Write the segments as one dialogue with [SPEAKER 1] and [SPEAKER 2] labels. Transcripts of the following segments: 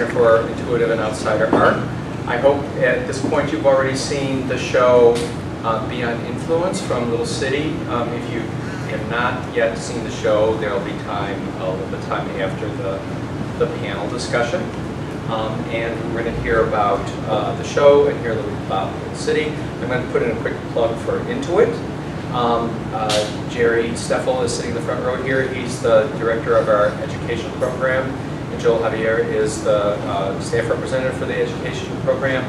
[SPEAKER 1] for Intuitive and Outsider Art. I hope at this point you've already seen the show Beyond Influence from Little City. If you have not yet seen the show, there will be time, a little bit of time after the panel discussion. And we're going to hear about the show and hear a little bit about Little City. I'm going to put in a quick plug for Intuit. Jerry Steffel is sitting in the front row here. He's the director of our education program. And Joel Javier is the staff representative for the education program.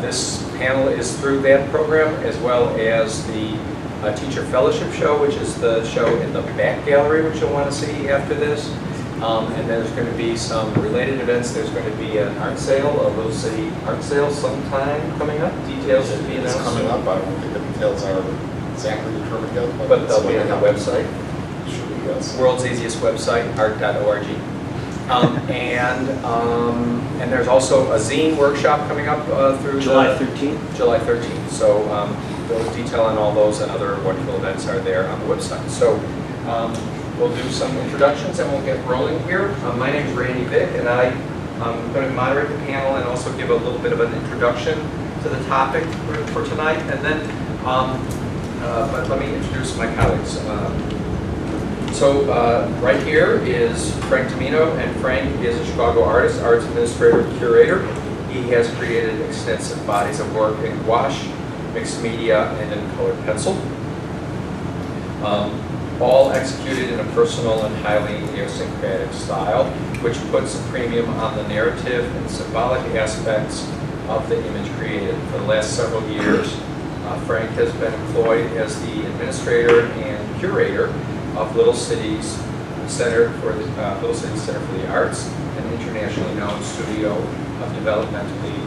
[SPEAKER 1] This panel is through that program, as well as the Teacher Fellowship Show, which is the show in the back gallery, which you'll want to see after this. And then there's going to be some related events. There's going to be an art sale, a Little City art sale sometime coming up. Details to be announced.
[SPEAKER 2] It's coming up. I don't think the details are exactly determined yet.
[SPEAKER 1] But they'll be on the website.
[SPEAKER 2] Should be, yes.
[SPEAKER 1] World's easiest website, art.org. And there's also a zine workshop coming up through
[SPEAKER 3] July 13th.
[SPEAKER 1] July 13th. So those detail on all those and other wonderful events are there on the website. So we'll do some introductions and we'll get rolling here. My name is Randy Vick, and I'm going to moderate the panel and also give a little bit of an introduction to the topic for tonight. And then, but let me introduce my colleagues. So right here is Frank Tumino, and Frank is a Chicago artist, arts administrator, curator. He has created extensive bodies of work in gouache, mixed media, and in colored pencil. All executed in a personal and highly idiosyncratic style, which puts a premium on the narrative and symbolic aspects of the image created. For the last several years, Frank has been employed as the administrator and curator of Little City's Center for the Little City Center for the Arts, an internationally known studio of developmentally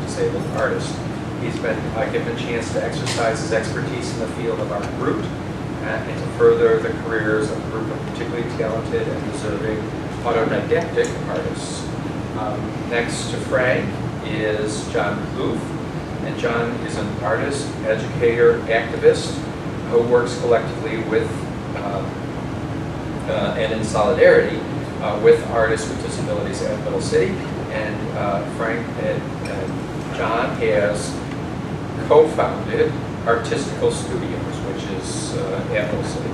[SPEAKER 1] disabled artists. He's been given a chance to exercise his expertise in the field of art group and to further the careers of a group of particularly talented and deserving autodidactic artists. Next to Frank is John Ploof, and John is an artist, educator, activist who works collectively with and in solidarity with artists with disabilities at Little City. And Frank and John has co-founded Artistical Studios, which is at Little City.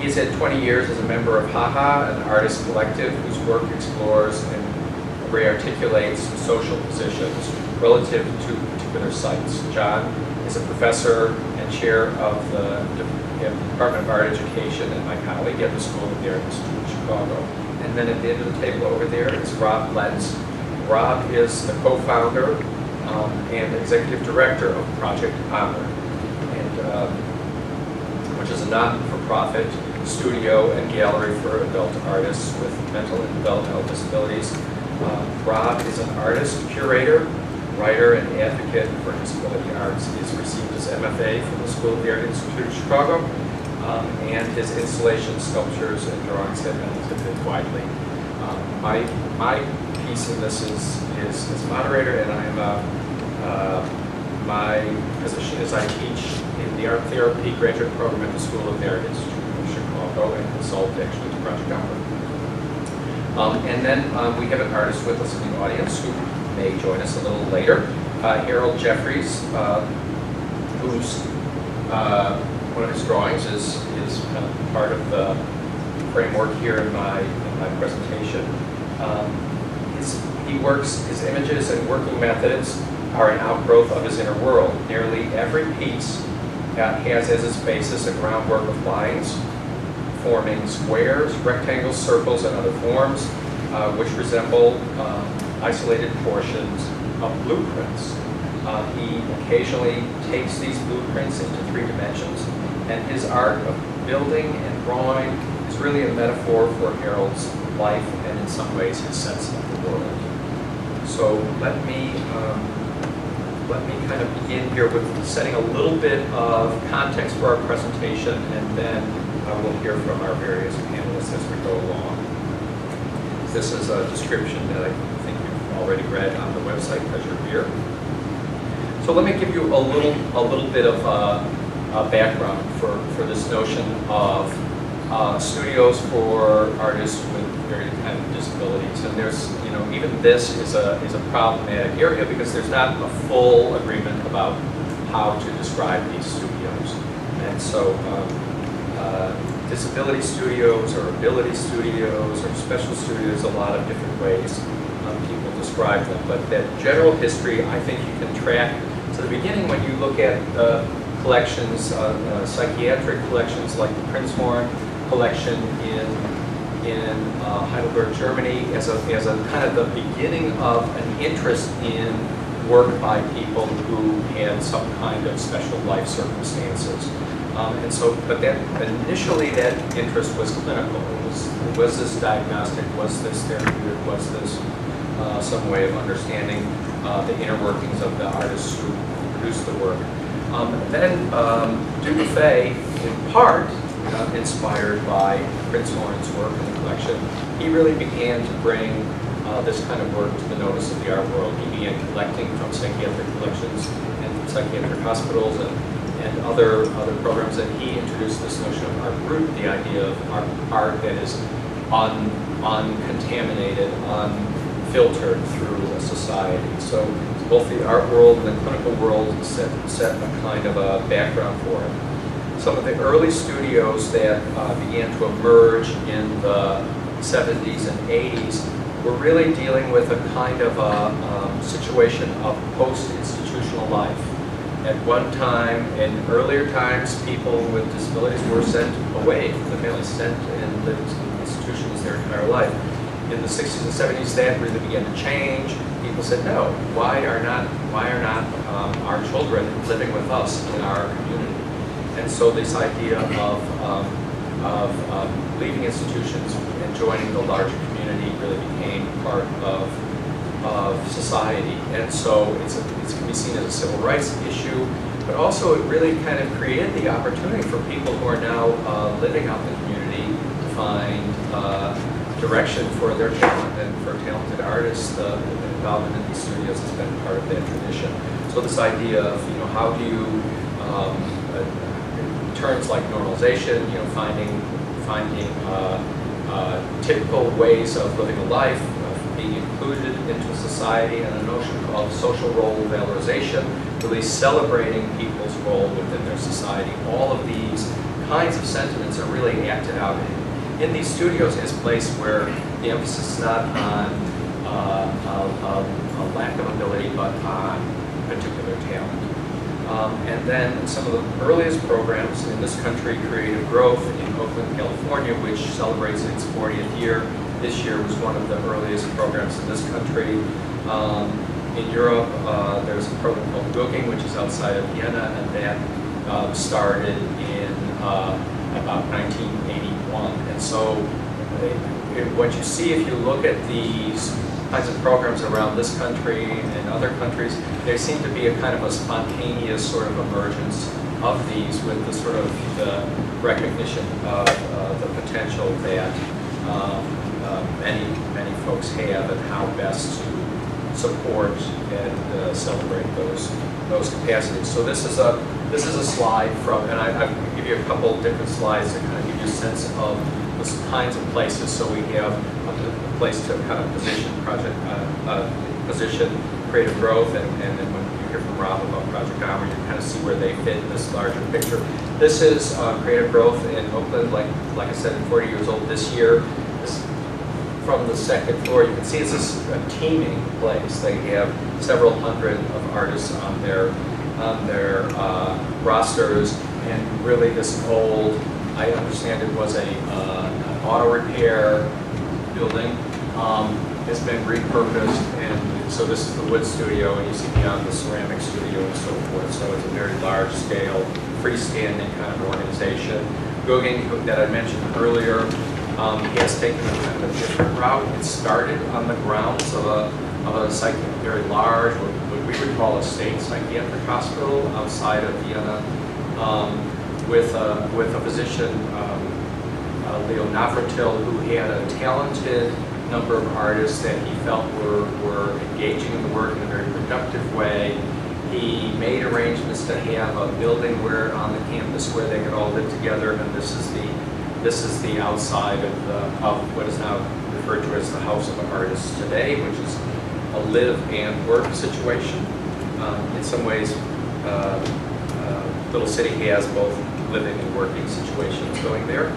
[SPEAKER 1] He's had 20 years as a member of HaHa, an artist collective whose work explores and rearticulates social positions relative to particular sites. John is a professor and chair of the Department of Art Education and my colleague at the School of the Art Institute of Chicago. And then at the end of the table over there is Rob Lentz. Rob is the co-founder and executive director of Project Onward, which is a not-for-profit studio and gallery for adult artists with mental and developmental disabilities. Rob is an artist, curator, writer, and advocate for disability arts. He has received his MFA from the School of the Art Institute of Chicago, and his installations, sculptures, and drawings have been exhibited widely. My piece in this is moderator, and I am my position is I teach in the art therapy graduate program at the School of the Art Institute of Chicago and consult actually to Project Onward. And then we have an artist with us in the audience who may join us a little later, Jeffries, who's one of his drawings is part of the framework here in my presentation. His images and working methods are an outgrowth of his inner world. Nearly every piece has as its basis a groundwork of lines forming squares, rectangles, circles, and other forms, which resemble isolated portions of blueprints. He occasionally takes these blueprints into 3 dimensions, and his art of building and drawing is really a metaphor for Harold's life and in some ways his sense of the world. So let me kind of begin here with setting a little bit of context for our presentation, and then we'll hear from our various panelists as we go along. This is a description that I think you've already read on the website because you're here. So let me give you a little bit of a background for this notion of studios for artists with various kind of disabilities. And there's, even this is a problematic area because there's not a full agreement about how to describe these studios. And so disability studios or ability studios or special studios, a lot of different ways people describe them. But that general history, I think you can track to the beginning when you look at collections, psychiatric collections like the Prinzhorn collection in Heidelberg, Germany, as a kind of the beginning of an interest in work by people who had some kind of special life circumstances. And so, but that initially that interest was clinical. Was this diagnostic? Was this therapeutic? Was this some way of understanding the inner workings of the artists who produced the work? Then Dubuffet, in part, inspired by Prinzhorn's work in the collection, he really began to bring this kind of work to the notice of the art world. He began collecting from psychiatric collections and from psychiatric hospitals and other programs, and he introduced this notion of art brut, the idea of art that is uncontaminated, unfiltered through a society. So both the art world and the clinical world set a kind of a background for it. Some of the early studios that began to emerge in the 70s and 80s were really dealing with a kind of a situation of post-institutional life. At one time, in earlier times, people with disabilities were sent away from the family, sent and lived in institutions their entire life. In the 60s and 70s, that really began to change. People said, no, why are not our children living with us in our community? And so this idea of leaving institutions and joining the larger community really became part of society. And so it can be seen as a civil rights issue, but also it really kind of created the opportunity for people who are now living out in the community to find direction for their talent, and for talented artists, the involvement in these studios has been part of that tradition. So this idea of, how do you, terms like normalization, finding typical ways of living a life, of being included into society, and a notion of social role valorization, really celebrating people's role within their society. All of these kinds of sentiments are really acted out in these studios as a place where the emphasis is not on a lack of ability, but on particular talent. And then some of the earliest programs in this country, Creative Growth in Oakland, California, which celebrates its 40th year. This year was one of the earliest programs in this country. In Europe, there's a program called Googing, which is outside of Vienna, and that started in about 1981. And so what you see if you look at these kinds of programs around this country and other countries, there seem to be a kind of a spontaneous sort of emergence of these, with the sort of the recognition of the potential that many folks have, and how best to support and celebrate those capacities. So this is a slide from, and I give you a couple different slides that kind of give you a sense of the kinds of places. So we have a place to kind of position Creative Growth, and then when you hear from Rob about Project Onward, you kind of see where they fit in this larger picture. This is Creative Growth in Oakland, like I said, 40 years old this year. This, from the second floor, you can see it's a teeming place. They have several hundred of artists on their rosters, and really this old, I understand it was an auto repair building, has been repurposed, and so this is the wood studio, and you see beyond the ceramic studio and so forth. So it's a very large scale, freestanding kind of organization. Googing, that I mentioned earlier, has taken a kind of a different route. It started on the grounds of a very large, what we would call a state psychiatric hospital outside of Vienna, with a physician, Leo Navratil, who had a talented number of artists that he felt were engaging in the work in a very productive way. He made arrangements to have a building on the campus where they could all live together, and this is the This is the outside of what is now referred to as the House of Artists today, which is a live and work situation. In some ways, Little City has both living and working situations going there.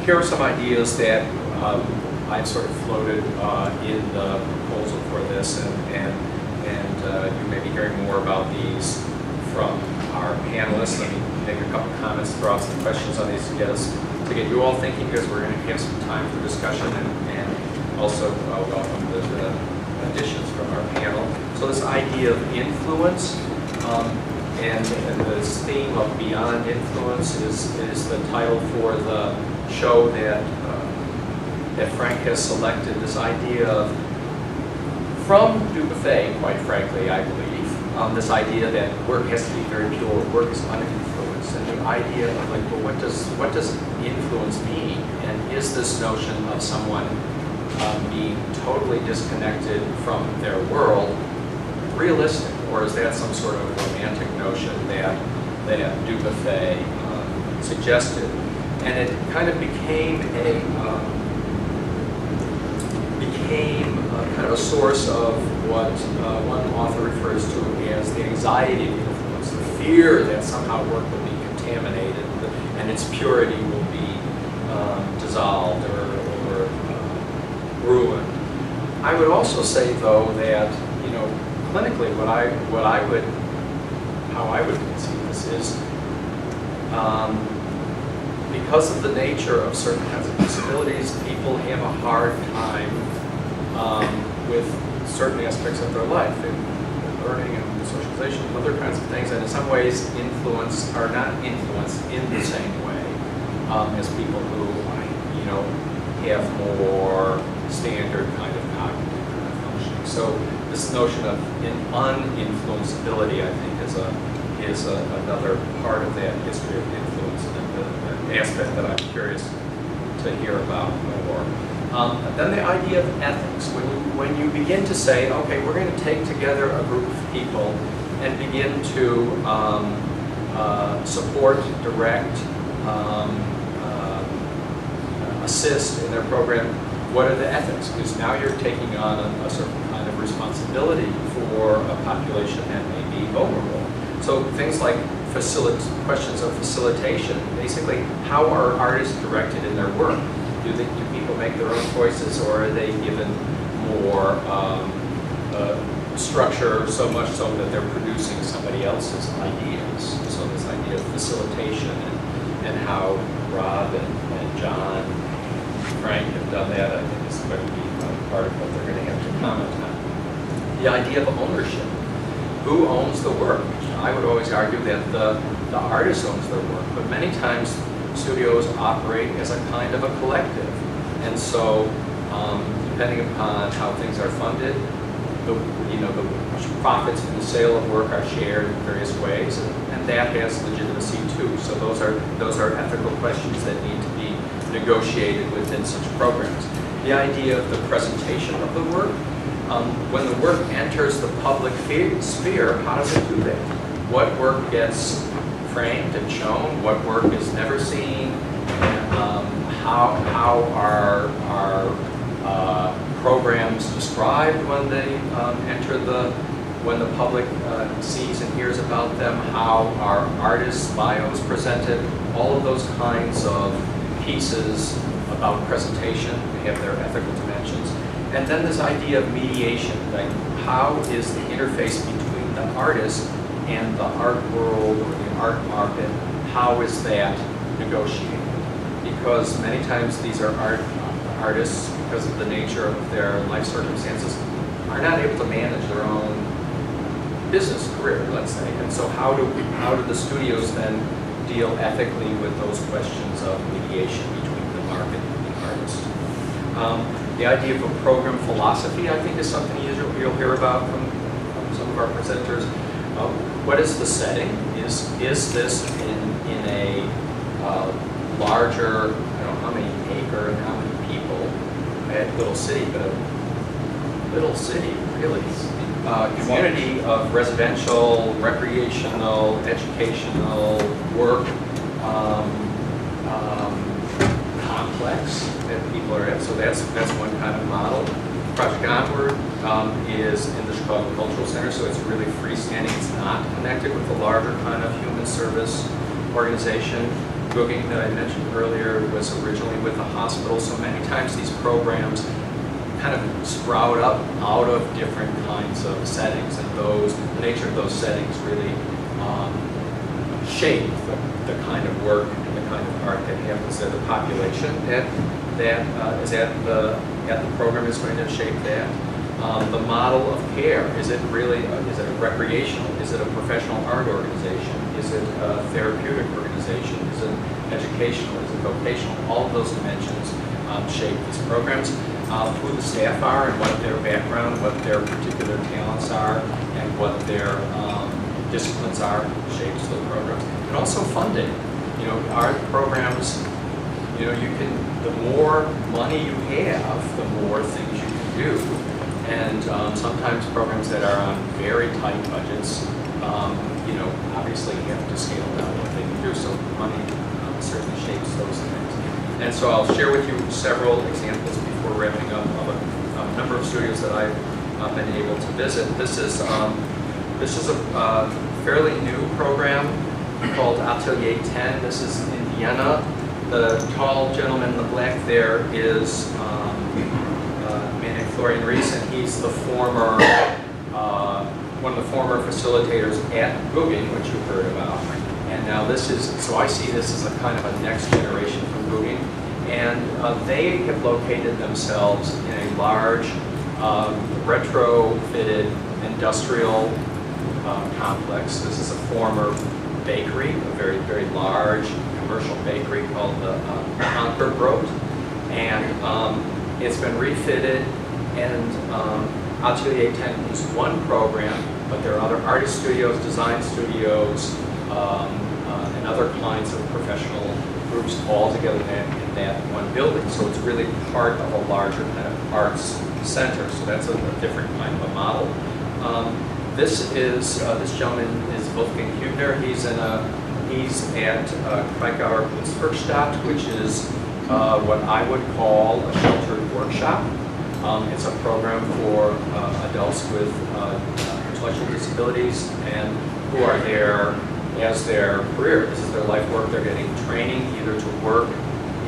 [SPEAKER 1] Here are some ideas that I've sort of floated in the proposal for this, and you may be hearing more about these from our panelists. Let me make a couple comments, throw out some questions on these to get you all thinking, because we're going to have some time for discussion, and also welcome the additions from our panel. So this idea of influence, and this theme of beyond influence is the title for the show that Frank has selected. This idea of, from Dubuffet, quite frankly, I believe, this idea that work has to be very pure, work is uninfluenced, and the idea of like, well, what does influence mean? And is this notion of someone being totally disconnected from their world realistic, or is that some sort of romantic notion that Dubuffet suggested? And it kind of became kind of a source of what one author refers to as the anxiety of influence, the fear that somehow work will be contaminated and its purity will be dissolved or ruined. I would also say, though, that clinically, how I would conceive this is, because of the nature of certain kinds of disabilities, people have a hard time with certain aspects of their life, in learning and socialization and other kinds of things, and in some ways are not influenced in the same way as people who have more standard kind of cognitive kind of functioning. So this notion of uninfluenceability, I think, is another part of that history of influence, and an aspect that I'm curious to hear about more. Then the idea of ethics, when you begin to say, okay, we're going to take together a group of people and begin to support, direct, assist in their program, what are the ethics? Because now you're taking on a certain kind of responsibility for a population that may be vulnerable. So things like questions of facilitation, basically, how are artists directed in their work? Do people make their own choices, or are they given more structure, so much so that they're producing somebody else's ideas? So this idea of facilitation and how Rob and John, Frank have done that, I think is going to be part of what they're going to have to comment on. The idea of ownership. Who owns the work? I would always argue that the artist owns their work, but many times studios operate as a kind of a collective. And so, depending upon how things are funded, the profits from the sale of work are shared in various ways, and that has legitimacy too. So those are ethical questions that need to be negotiated within such programs. The idea of the presentation of the work, when the work enters the public sphere, how does it do that? What work gets framed and shown? What work is never seen? How are programs described when they when the public sees and hears about them? How are artists' bios presented? All of those kinds of pieces about presentation have their ethical dimensions. And then this idea of mediation, like how is the interface between the artist and the art world or the art market, how is that negotiated? Because many times these are artists, because of the nature of their life circumstances, are not able to manage their own business career, let's say. And so how do the studios then deal ethically with those questions of mediation between the market and the artist? The idea of a program philosophy, I think, is something you'll hear about from some of our presenters. What is the setting? Is this in a larger, I don't know how many acre and how many people at Little City, but a little city, really. Community of residential, recreational, educational work complex that people are at. So that's one kind of model. Project Onward is in the Chicago Cultural Center, so it's really freestanding. It's not connected with the larger kind of human service organization. Googing that I mentioned earlier was originally with a hospital, so many times these programs kind of sprout up out of different kinds of settings, and the nature of those settings really shape the kind of work and the kind of art that happens there. The population that is at the program is going to shape that. The model of care, is it a recreational, is it a professional art organization, is it a therapeutic organization, is it educational, is it vocational? All of those dimensions shape these programs. Who the staff are and what their background, what their particular talents are, and what their disciplines are shapes the programs. And also funding. Art programs, the more money you have, the more things you can do. And sometimes programs that are on very tight budgets, obviously you have to scale down what they can do. So money certainly shapes those things. And so I'll share with you several examples before wrapping up of a number of studios that I've been able to visit. This is a fairly new program called Atelier 10. This is in Vienna. The tall gentleman in the black there is Florian Rees, and he's the one of the former facilitators at Googing, which you heard about. And now so I see this as a kind of a next generation from Googing. And they have located themselves in a large, retrofitted industrial complex. This is a former bakery, a very, very large commercial bakery called the Ankerbrot. And it's been refitted, and Atelier 10 is one program, but there are other artist studios, design studios, and other kinds of professional groups all together in that one building. So it's really part of a larger kind of arts center. So that's a different kind of a model. This gentleman is Wolfgang Hübner. He's at Kraichgauer Kunstwerkstatt, which is what I would call a sheltered workshop. It's a program for adults with intellectual disabilities and who are there as their career. This is their life work. They're getting training either to work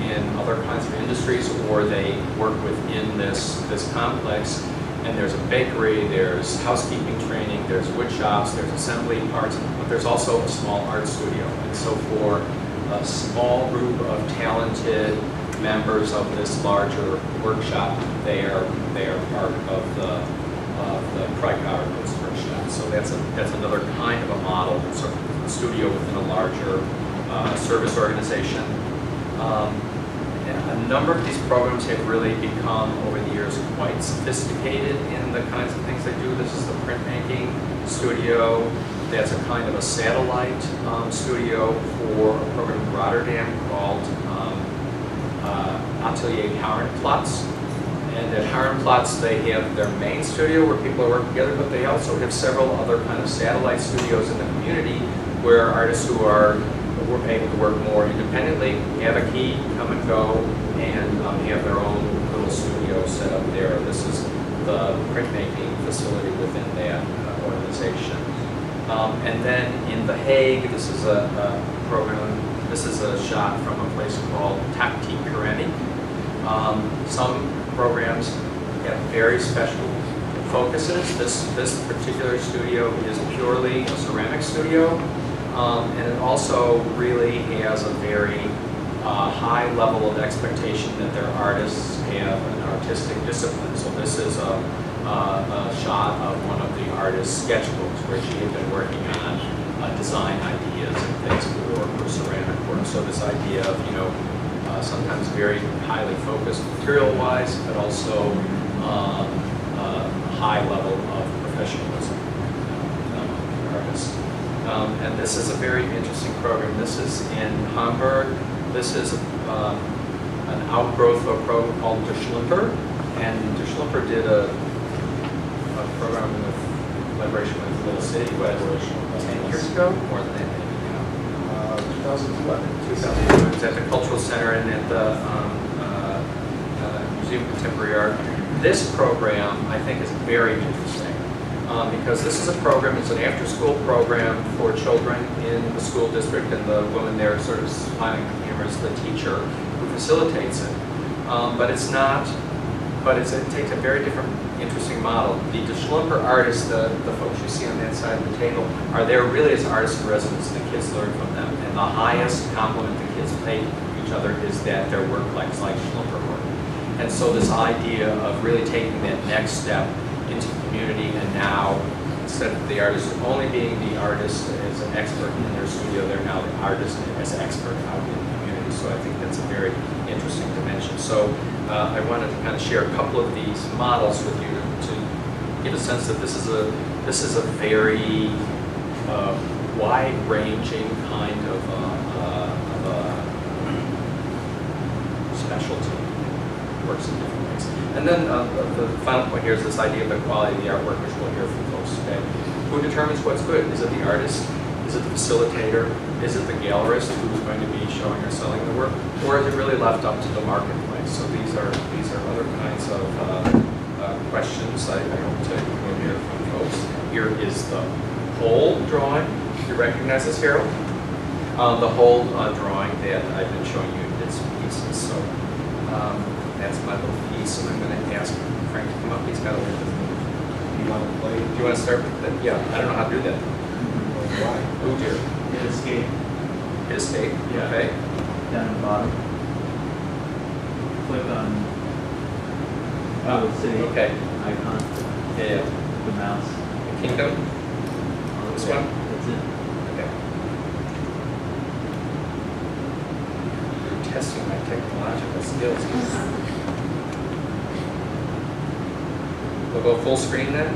[SPEAKER 1] in other kinds of industries, or they work within this complex. And there's a bakery, there's housekeeping training, there's wood shops, there's assembly parts, but there's also a small art studio. And so for a small group of talented members of this larger workshop, they are part of the Kraichgauer Kunstwerkstatt. So that's another kind of a model, sort of a studio within a larger service organization. A number of these programs have really become, over the years, quite sophisticated in the kinds of things they do. This is the printmaking studio. That's a kind of a satellite studio for a program in Rotterdam called Atelier Harenplatz. And at Harenplatz, they have their main studio where people are working together, but they also have several other kind of satellite studios in the community where artists who are able to work more independently have a key, come and go, and have their own little studio set up there. This is the printmaking facility within that organization. And then in The Hague, this is a program, this is a shot from a place called Taktik Keramik. Some programs have very special focuses. This particular studio is purely a ceramic studio. And it also really has a very high level of expectation that their artists have an artistic discipline. So this is a shot of one of the artist's sketchbooks where she had been working on design ideas and things for ceramic work. So this idea of, sometimes very highly focused material-wise, but also a high level of professionalism among the artists. And this is a very interesting program. This is in Hamburg. This is an outgrowth of a program called Der Schlimper. And Der Schlimper did a program with collaboration with Little City, 10 years ago? More than that, maybe. 2002. It was at the Cultural Center and at the Museum of Contemporary Art. This program, I think, is very interesting because this is a program, it's an after-school program for children in the school district, and the woman there sort of smiling at the camera is the teacher who facilitates it. But it's not, it takes a very different, interesting model. The Schlumper artists, the folks you see on that side of the table, are there really as artists in residence, and the kids learn from them. And the highest compliment the kids pay each other is that their work likes like Schlumper work. And so this idea of really taking that next step into the community, and now, instead of the artist only being the artist as an expert in their studio, they're now the artist as expert out in the community. So I think that's a very interesting dimension. So I wanted to kind of share a couple of these models with you to give a sense that this is a very wide-ranging kind of specialty. Works in different ways. And then the final point here is this idea of the quality of the artwork, which we'll hear from folks today. Who determines what's good? Is it the artist? Is it the facilitator? Is it the gallerist who's going to be showing or selling the work? Or is it really left up to the marketplace? So these are other kinds of questions I hope to hear from folks. Here is the Holt drawing. Do you recognize this, Harold? The Holt drawing that I've been showing you in bits and pieces. So that's my little piece, and I'm going to ask Frank to come up. He's got a little bit.
[SPEAKER 2] You want to play?
[SPEAKER 1] Do you want to start with that? Yeah, I don't know how to do that.
[SPEAKER 2] Why?
[SPEAKER 1] Oh dear.
[SPEAKER 3] Hit escape.
[SPEAKER 1] Hit escape.
[SPEAKER 3] Yeah.
[SPEAKER 1] Okay.
[SPEAKER 3] Down at the bottom. Click on the city
[SPEAKER 1] Okay.
[SPEAKER 3] icon.
[SPEAKER 1] Yeah.
[SPEAKER 3] The mouse.
[SPEAKER 1] The kingdom. This one.
[SPEAKER 3] That's it.
[SPEAKER 1] Okay. You're testing my technological skills. We'll go full screen then.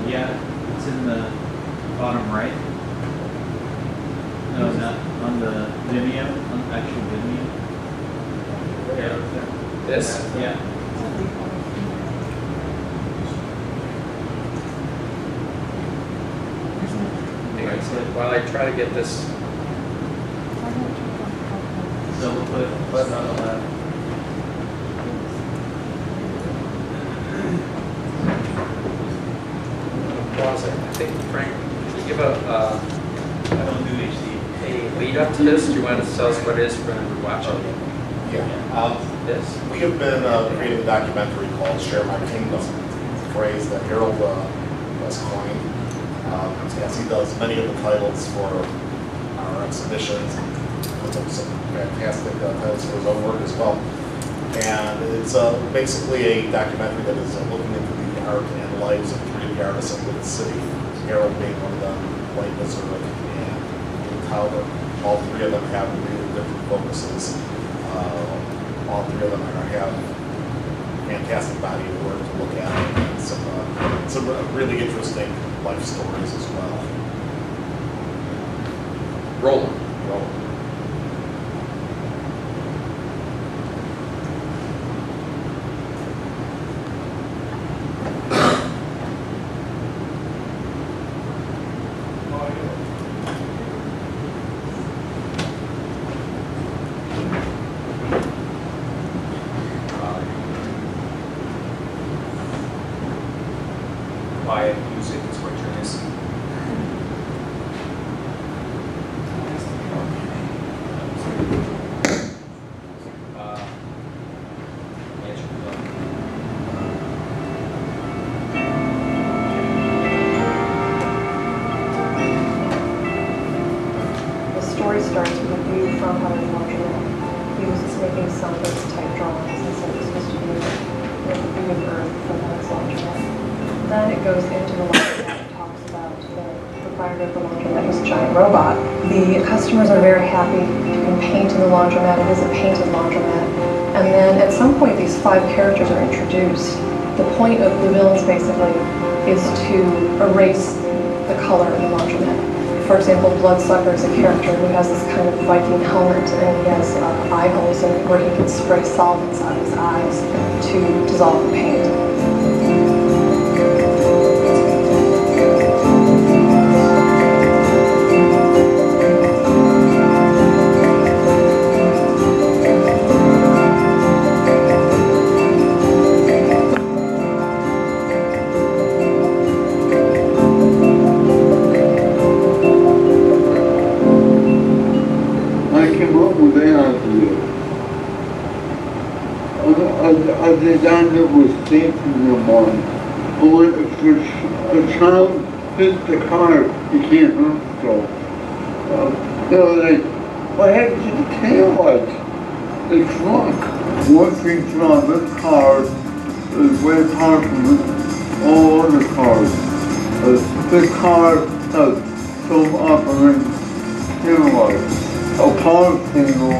[SPEAKER 3] Yeah, it's in the bottom right. No, not on the Vimeo, on the actual Vimeo. Yeah.
[SPEAKER 1] This.
[SPEAKER 3] Yeah.
[SPEAKER 1] Anyway, so while I try to get this.
[SPEAKER 3] So we'll put on the left.
[SPEAKER 1] Pause it. I think, Frank, should we give
[SPEAKER 3] I don't do HD.
[SPEAKER 1] a lead up to this? Do you want to tell us what it is for anyone watching?
[SPEAKER 2] Yeah.
[SPEAKER 1] This?
[SPEAKER 2] We have been creating a documentary called Share My Kingdom, a phrase that Harold has coined. As he does many of the titles for our exhibitions, puts up some fantastic titles for his own work as well. And it's basically a documentary that is looking into the art and lives of three of the artists in the city, Harold being one of them, White Lizard, and Tyler. All three of them have really different focuses. All three of them have fantastic body of work to look at, and some really interesting life stories as well.
[SPEAKER 1] Roll. Quiet music is what you're missing.
[SPEAKER 4] The story starts with a view from Hines laundromat. He was just making some of those type drawings and said it was supposed to be a view of Earth from Hines laundromat. Then it goes into the laundromat and talks about the proprietor of the laundromat was a giant robot. The customers are very happy. You can paint in the laundromat. It is a painted laundromat. And then at some point, these 5 characters are introduced. The point of the villains, basically, is to erase the color in the laundromat. For example, Bloodsucker is a character who has this kind of Viking helmet, and he has eye holes where he can spray solvents on his eyes to dissolve the paint.
[SPEAKER 5] I designed it with safety in mind. Only if a child hits the car, you can't hurt yourself. Like, what happened to the taillights? They shrunk. One feature on this car is way apart from all other cars. This car has self-operating taillights. A power signal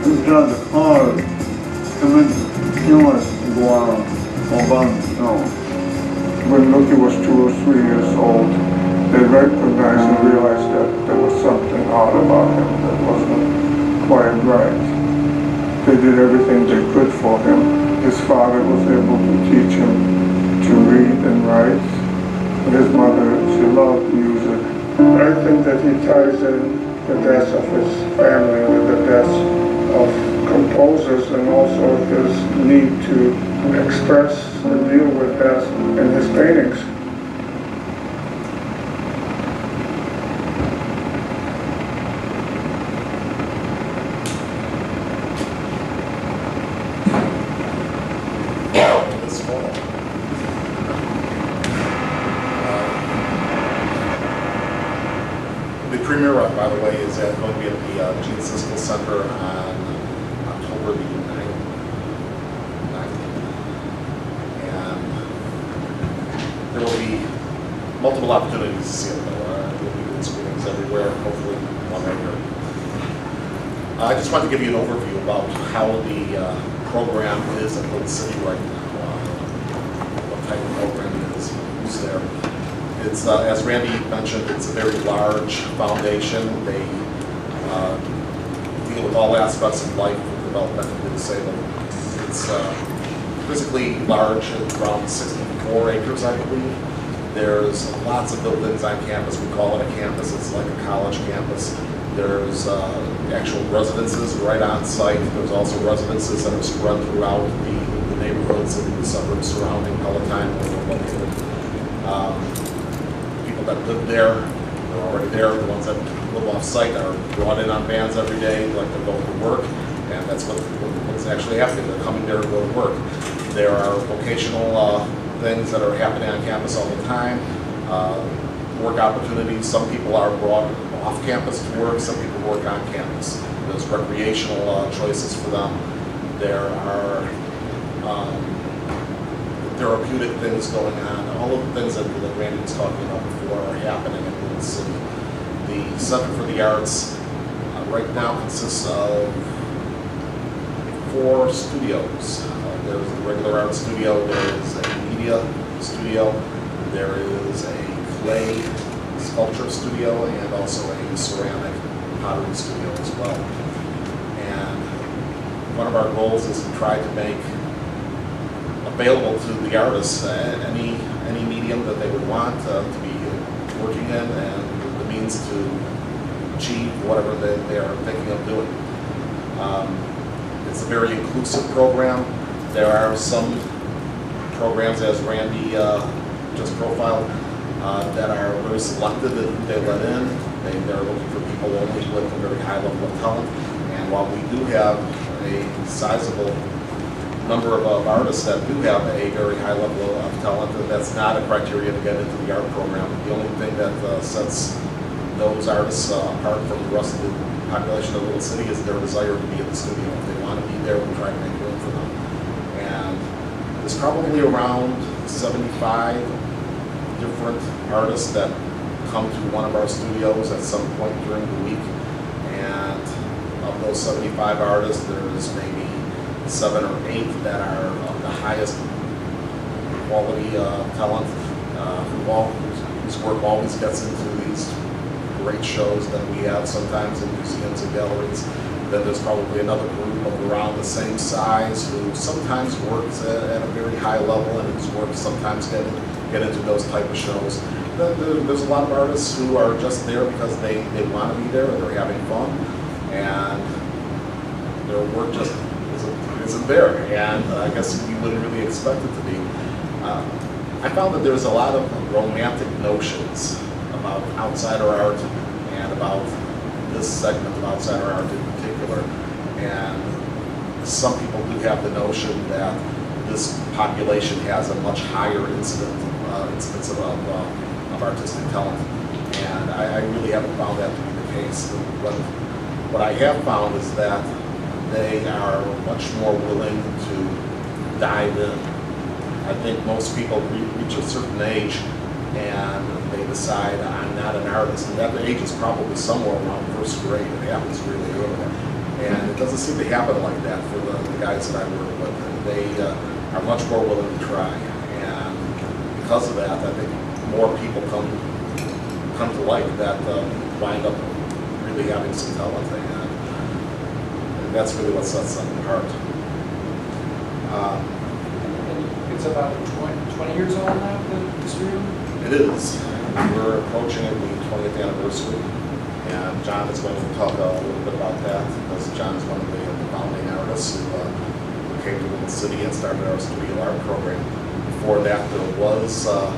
[SPEAKER 5] inside the car to make the taillights go on all by themselves.
[SPEAKER 6] When Lucky was 2 or 3 years old, they recognized and realized that there was something odd about him that wasn't quite right. They did everything they could for him. His father was able to teach him to read and write. His mother, she loved music. I think that he ties in the death of his family with the death of composers and also his need to express and deal with death in his paintings.
[SPEAKER 2] This fall. The premiere, by the way, is going to be at the Gene Siskel Center on October the 9th. And there will be multiple opportunities to see it. There will be good screenings everywhere, hopefully one right here. I just wanted to give you an overview about how the program is at Holt City right now. What type of program it is, who's there. It's, as Randy mentioned, it's a very large foundation. They deal with all aspects of life for developmentally disabled. It's physically large, around 64 acres, I believe. There's lots of buildings on campus. We call it a campus. It's like a college campus. There's actual residences right on site. There's also residences that are spread throughout the neighborhoods and the suburbs surrounding Peloton where we're located. People that live there, they're already there. The ones that live off site are brought in on vans every day, like they're going to work, and that's what's actually happening. They're coming there to go to work. There are vocational things that are happening on campus all the time. Work opportunities. Some people are brought off campus to work. Some people work on campus. There's recreational choices for them. There are therapeutic things going on. All of the things that Randy was talking about before are happening in the city. The Center for the Arts right now consists of 4 studios. There's a regular art studio, there is a media studio, there is a clay sculpture studio, and also a ceramic pottery studio as well. And one of our goals is to try to make available to the artists any medium that they would want to be working in and the means to achieve whatever they are thinking of doing. It's a very inclusive program. There are some programs, as Randy just profiled, that are very selective in who they let in. They're looking for people only with a very high level of talent. And while we do have a sizable number of artists that do have a very high level of talent, and that's not a criteria to get into the art program. The only thing that sets those artists apart from the rest of the population of the little city is their desire to be in the studio. If they want to be there, we try to make room for them. And there's probably around 75 different artists that come to one of our studios at some point during the week. And of those 75 artists, there's maybe 7 or 8 that are of the highest quality talent, whose work always gets into these great shows that we have sometimes in museums and galleries. Then there's probably another group of around the same size who sometimes works at a very high level and whose work sometimes get into those type of shows. Then there's a lot of artists who are just there because they want to be there and they're having fun, and their work just isn't there, and I guess you wouldn't really expect it to be. I found that there's a lot of romantic notions about outsider art and about this segment of outsider art in particular, and some people do have the notion that this population has a much higher incidence of artistic talent, and I really haven't found that to be the case. What I have found is that they are much more willing to dive in. I think most people reach a certain age and they decide, I'm not an artist, and that age is probably somewhere around first grade. It happens really early. And it doesn't seem to happen like that for the guys that I work with. They are much more willing to try. And because of that, I think more people come to light that wind up really having some talent. And that's really what sets them apart.
[SPEAKER 1] It's about 20 years old now, the studio?
[SPEAKER 2] It is. We're approaching the 20th anniversary, and John is going to talk a little bit about that, because John is one of the founding artists who came to the city and started our studio art program. Before that, there was a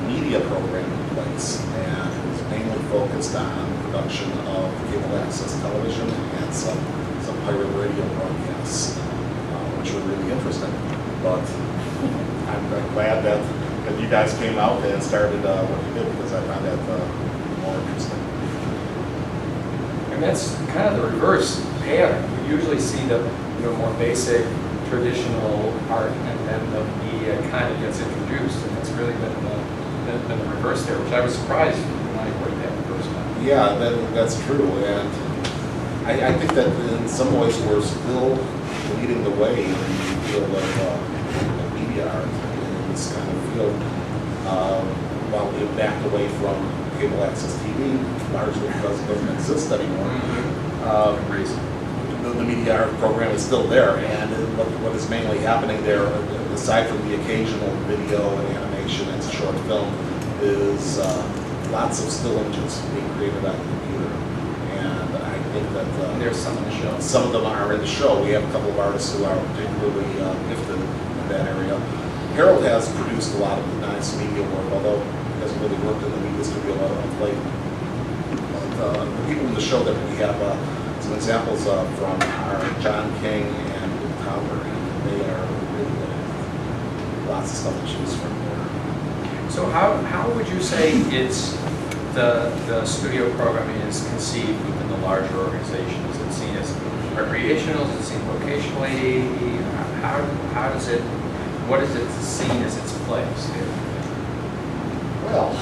[SPEAKER 2] media program in place, and it was mainly focused on production of cable access television and some pirate radio broadcasts, which were really interesting. But I'm glad that you guys came out and started what you did, because I found that more interesting.
[SPEAKER 1] And that's kind of the reverse pattern. We usually see the more basic, traditional art, and then the media kind of gets introduced, and it's really been the reverse there, which I was surprised when I heard that the first time.
[SPEAKER 2] Yeah, that's true, and I think that in some ways we're still leading the way in the field of media art in this kind of field. While we've backed away from cable access TV, largely because it doesn't exist anymore. The media art program is still there, and what is mainly happening there, aside from the occasional video and animation and short film, is lots of still images being created on the computer. And I think that
[SPEAKER 1] There's some in the show.
[SPEAKER 2] some of them are in the show. We have a couple of artists who are particularly gifted in that area. Harold has produced a lot of nice media work, although he hasn't really worked in the media studio of late. But the people in the show that we have some examples from are John King and Towner, and they are really good. Lots of stuff to choose from there.
[SPEAKER 1] So how would you say it's the studio programming is conceived within the larger organization? Is it seen as recreational? Is it seen vocationally? How does it? What is it seen as its place?
[SPEAKER 2] Well,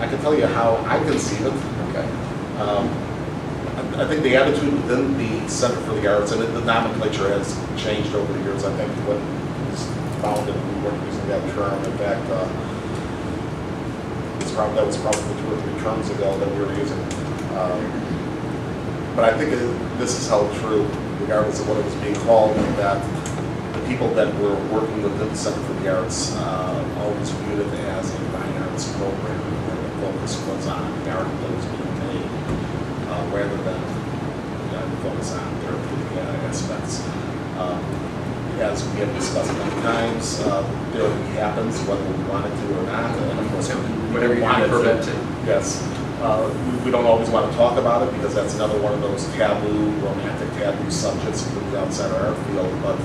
[SPEAKER 2] I can tell you how I conceive it.
[SPEAKER 1] Okay.
[SPEAKER 2] I think the attitude within the Center for the Arts, and the nomenclature has changed over the years. I think when it was founded, we weren't using that term. In fact, that was probably 2 or 3 terms ago that we were using. But I think this is held true, regardless of what it was being called, that the people that were working within the Center for the Arts always viewed it as a fine arts program, where the focus was on the art that was being made, rather than focus on therapeutic aspects. As we have discussed many times, therapy happens whether we want it to or not, and of course,
[SPEAKER 1] Whatever you want to prevent it.
[SPEAKER 2] Yes. We don't always want to talk about it, because that's another one of those romantic taboo subjects completely outside our field, but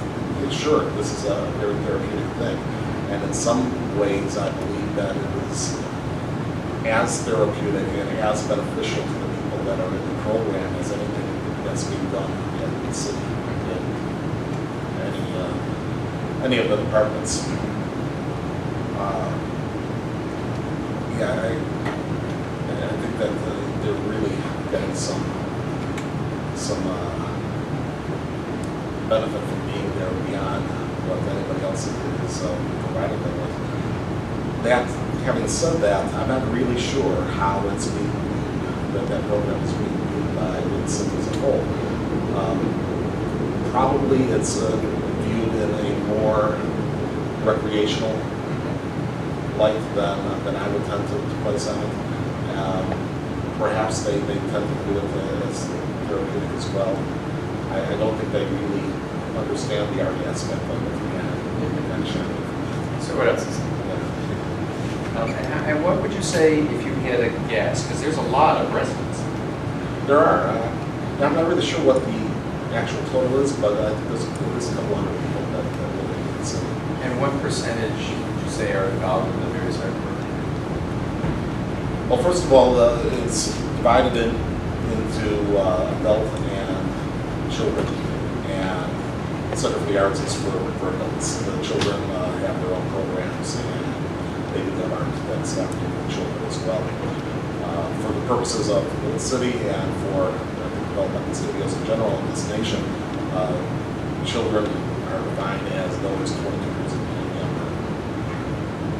[SPEAKER 2] sure, this is a very therapeutic thing. And in some ways, I believe that it is as therapeutic and as beneficial to the people that are in the program as anything that's being done in the city, in any of the departments. I think that they're really getting some benefit from being there beyond what anybody else is providing them with. That, having said that, I'm not really sure how it's being viewed, that program is being viewed by Lentz as a whole. Probably it's viewed in a more recreational light than I would tend to place on it. Perhaps they tend to view it as therapeutic as well. I don't think they really understand the art aspect of it.
[SPEAKER 1] So what else is and what would you say if you had a guess? Because there's a lot of residents.
[SPEAKER 2] There are. I'm not really sure what the actual total is, but I think there's a couple hundred people that live in the city.
[SPEAKER 1] And what percentage would you say are involved in the various art programs?
[SPEAKER 2] Well, first of all, it's divided into adult and children, and Center for the Arts is for adults. The children have their own programs, and they do have art that's happening for children as well. For the purposes of the city and for the development of studios in general in this nation, children are defined as those 22 years of age and younger.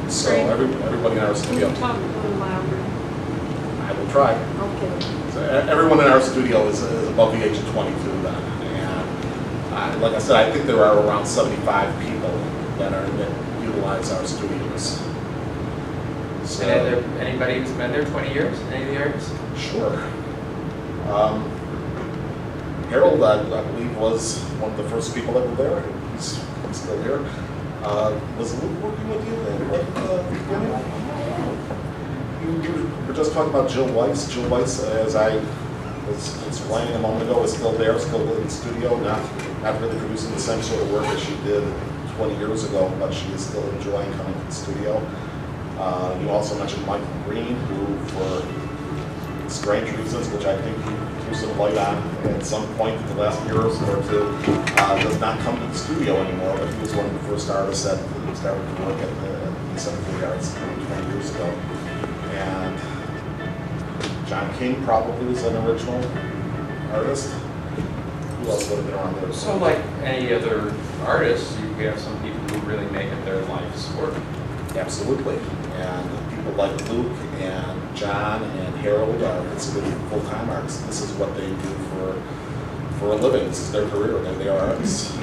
[SPEAKER 2] So everybody in our studio.
[SPEAKER 7] Can you talk a little louder?
[SPEAKER 2] I will try.
[SPEAKER 7] Okay.
[SPEAKER 2] So everyone in our studio is above the age of 22 then. And like I said, I think there are around 75 people that utilize our studios. So,
[SPEAKER 1] And is there anybody who's been there 20 years? Any of the artists?
[SPEAKER 2] Sure. Harold, I believe, was one of the first people that were there. He's still here. Was Luke working with you at the beginning? You were just talking about Jill Weiss. Jill Weiss, as I was explaining a moment ago, is still there, still in the studio, not really producing the same sort of work as she did 20 years ago, but she is still enjoying coming to the studio. You also mentioned Michael Green, who, for strange reasons, which I think he threw some light on at some point in the last year or two, does not come to the studio anymore, but he was one of the first artists that started to work at the Center for the Arts 20 years ago. And John King probably was an original artist. Who else would have been around there?
[SPEAKER 1] So like any other artists, you have some people who really make it their life's work.
[SPEAKER 2] Absolutely. And people like Luke and John and Harold are considered full-time artists. This is what they do for a living. This is their career. They are artists.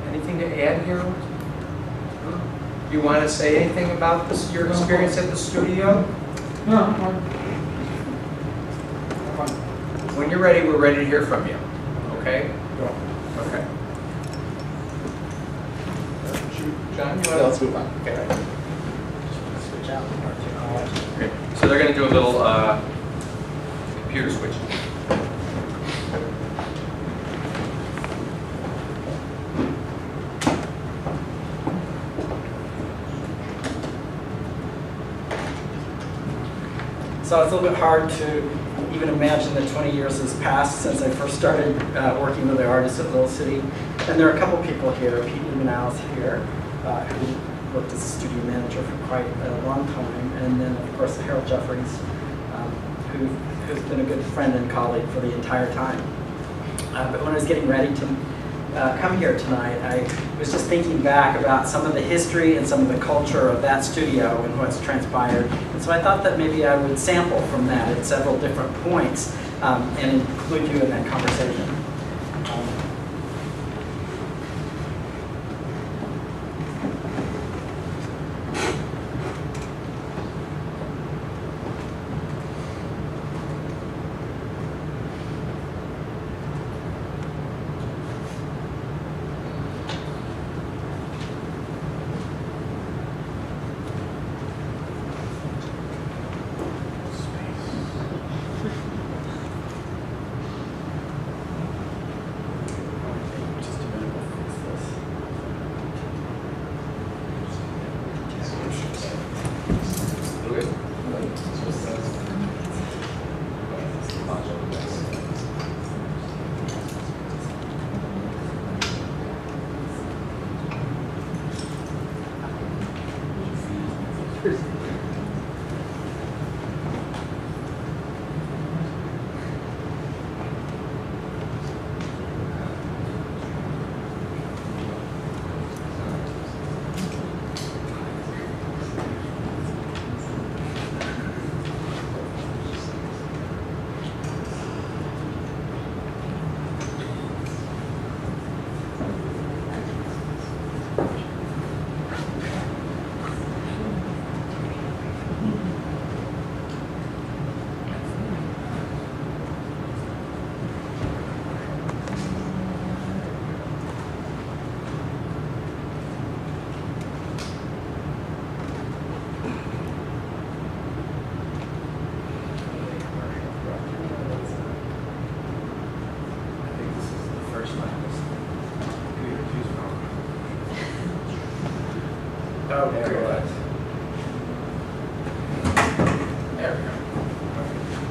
[SPEAKER 1] Anything to add, Harold? You want to say anything about this, your experience at the studio?
[SPEAKER 6] No,
[SPEAKER 1] When you're ready, we're ready to hear from you. Okay? Okay. John, you
[SPEAKER 2] Yeah,
[SPEAKER 1] want
[SPEAKER 2] let's move on.
[SPEAKER 1] Okay. Okay. So they're going to do a little computer switch.
[SPEAKER 8] So it's a little bit hard to even imagine that 20 years has passed since I first started working with the artists at Little City. And there are a couple people here. Pete Newmanow's here, who worked as a studio manager for quite a long time. And then, of course, Harold Jeffries, who's been a good friend and colleague for the entire time. But when I was getting ready to come here tonight, I was just thinking back about some of the history and some of the culture of that studio and what's transpired. And so I thought that maybe I would sample from that at several different points and include you in that conversation.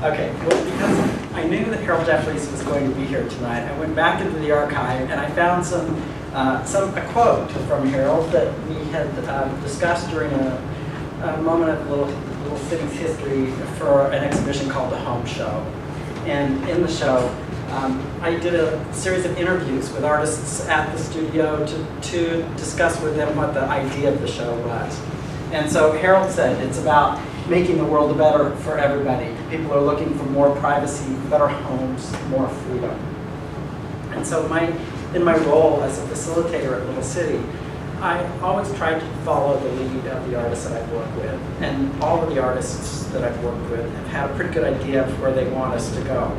[SPEAKER 8] Okay, well, because I knew that Harold Jeffries was going to be here tonight, I went back into the archive and I found a quote from Harold that we had discussed during a moment of Little City's history for an exhibition called The Home Show. And in the show, I did a series of interviews with artists at the studio to discuss with them what the idea of the show was. And so Harold said it's about making the world better for everybody. People are looking for more privacy, better homes, more freedom. And so in my role as a facilitator at Little City, I always tried to follow the lead of the artists that I've worked with. And all of the artists that I've worked with have had a pretty good idea of where they want us to go.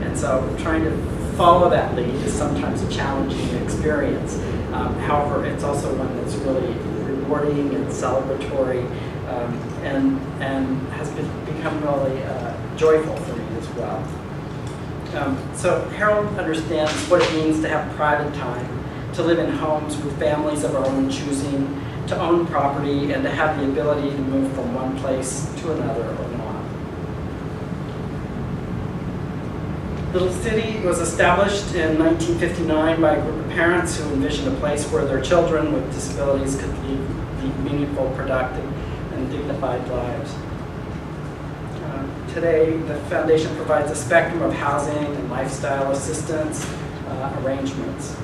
[SPEAKER 8] And so trying to follow that lead is sometimes a challenging experience. However, it's also one that's really rewarding and celebratory and has become really joyful for me as well. So Harold understands what it means to have private time, to live in homes with families of our own choosing, to own property, and to have the ability to move from one place to another or not. Little City was established in 1959 by a group of parents who envisioned a place where their children with disabilities could lead meaningful, productive, and dignified lives. Today, the foundation provides a spectrum of housing and lifestyle assistance arrangements.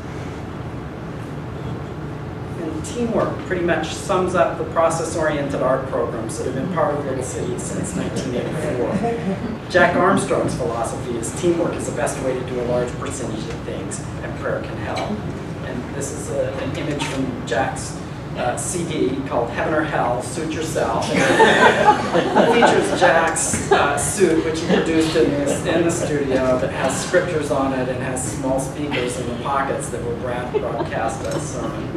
[SPEAKER 8] And teamwork pretty much sums up the process-oriented art programs that have been part of Little City since 1984. Jack Armstrong's philosophy is teamwork is the best way to do a large percentage of things, and prayer can help. And this is an image from Jack's CD called Heaven or Hell, Suit Yourself. It features Jack's suit, which he produced in the studio, that has scriptures on it and has small speakers in the pockets that will broadcast a sermon.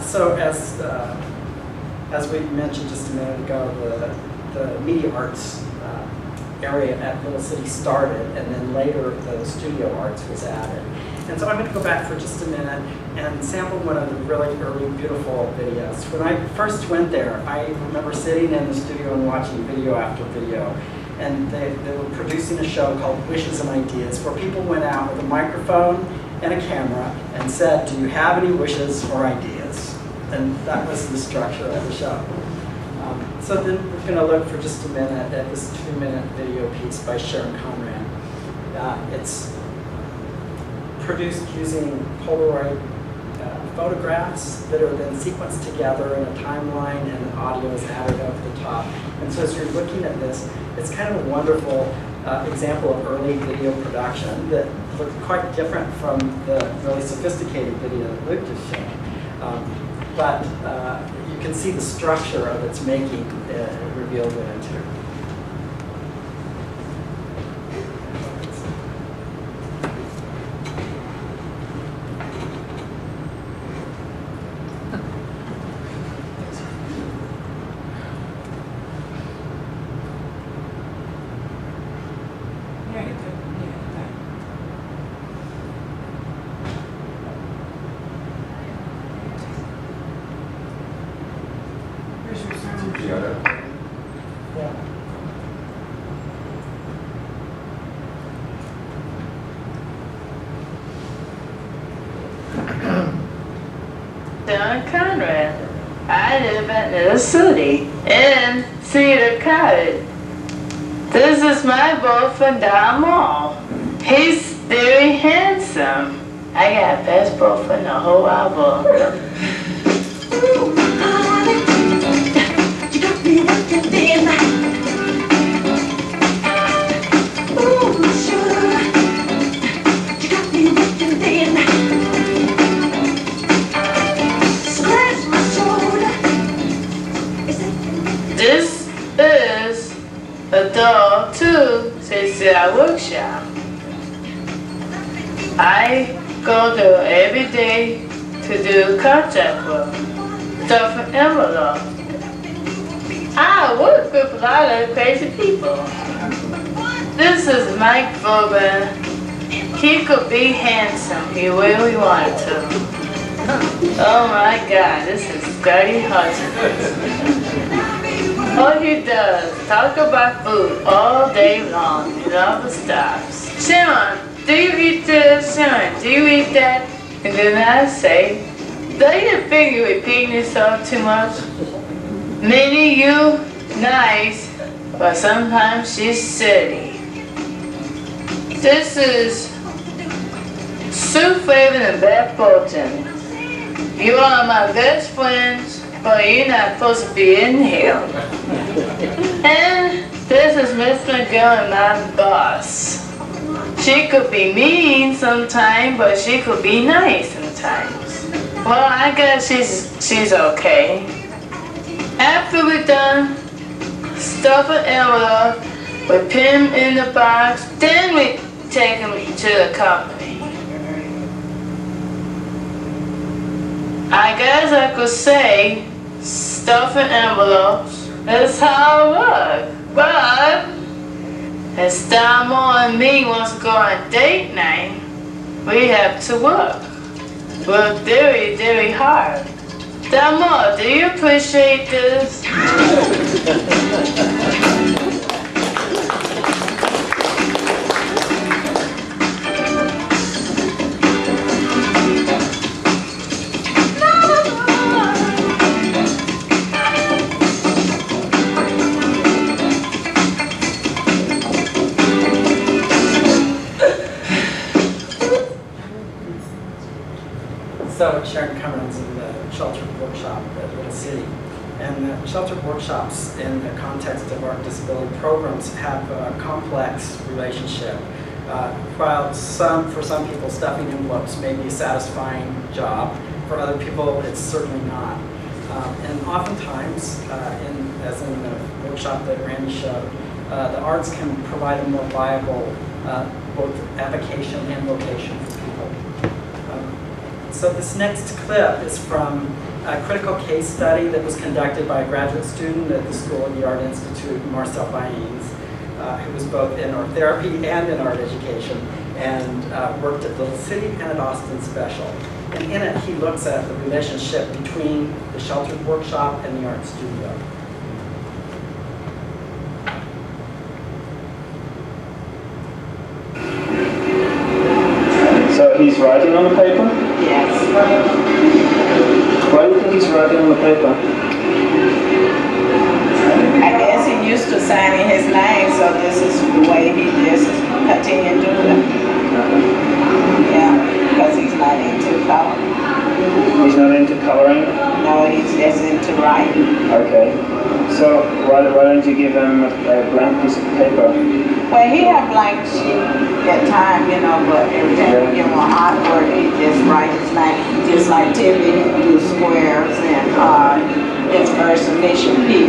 [SPEAKER 8] So as we mentioned just a minute ago, the media arts area at Little City started, and then later the studio arts was added. And so I'm going to go back for just a minute and sample one of the really early, beautiful videos. When I first went there, I remember sitting in the studio and watching video after video. And they were producing a show called Wishes and Ideas, where people went out with a microphone and a camera and said, do you have any wishes or ideas? And that was the structure of the show. So then we're going to look for just a minute at this 2-minute video piece by Sharon Conrad. It's produced using Polaroid photographs that are then sequenced together in a timeline, and the audio is added over the top. And so as you're looking at this, it's kind of a wonderful example of early video production that looked quite different from the really sophisticated video that Luke just showed. But you can see the structure of its making revealed in it too.
[SPEAKER 7] John Conrad. I live at Little City in Cedar Cottage. This is my boyfriend Don Mall. He's very handsome. I got best boyfriend the whole album. You got me working day and night. Ooh, sugar. You got me working day and night. This is a door to CCI workshop. I go there every day to do contract work, stuff envelope. I work with a lot of crazy people. This is Mike Vauban. He could be handsome. He really wanted to. Oh my God, this is Scotty Hutchins. All he does, talk about food all day long. He never stops. Sharon, do you eat this? Sharon, do you eat that? And then I say, don't you think you're repeating yourself too much? Minnie, you nice, but sometimes she's silly. This is soup flavored and bad fortune. You are my best friends, but you're not supposed to be in here. And this is Miss McGill, my boss. She could be mean sometimes, but she could be nice sometimes. Well, I guess she's okay. After we're done, stuff an envelope, we put him in the box, then we take him to the company. I guess I could say stuff in envelopes is how it works, but as Starmo and me wants to go on date night, we have to work. Work very, very hard. Starmo, do you appreciate this?
[SPEAKER 8] So Sharon Cummins in the sheltered workshop at Little City. And the sheltered workshops in the context of our disability programs have a complex relationship. While for some people stuffing envelopes may be a satisfying job, for other people it's certainly not. And oftentimes, as in the workshop that Randy showed, the arts can provide a more viable both avocation and vocation for people. So this next clip is from a critical case study that was conducted by a graduate student at the School of the Art Institute, Marcel Baines, who was both in art therapy and in art education, and worked at Little City and at Austin Special. And in it, he looks at the relationship between the sheltered workshop and the art studio.
[SPEAKER 9] So he's writing on the paper?
[SPEAKER 10] Yes.
[SPEAKER 9] Why do you think he's writing on the paper?
[SPEAKER 10] I guess he used to signing his name, so this is the way he just continued doing it. Yeah, because he's not into color.
[SPEAKER 9] He's not into coloring?
[SPEAKER 10] No, he's just into writing.
[SPEAKER 9] Okay. So why don't you give him a blank piece of paper?
[SPEAKER 10] Well, he had blank sheet at time, you know, but every time you give him an artwork, he just writes his name. Just like Tiffany, he do squares and his first initial P.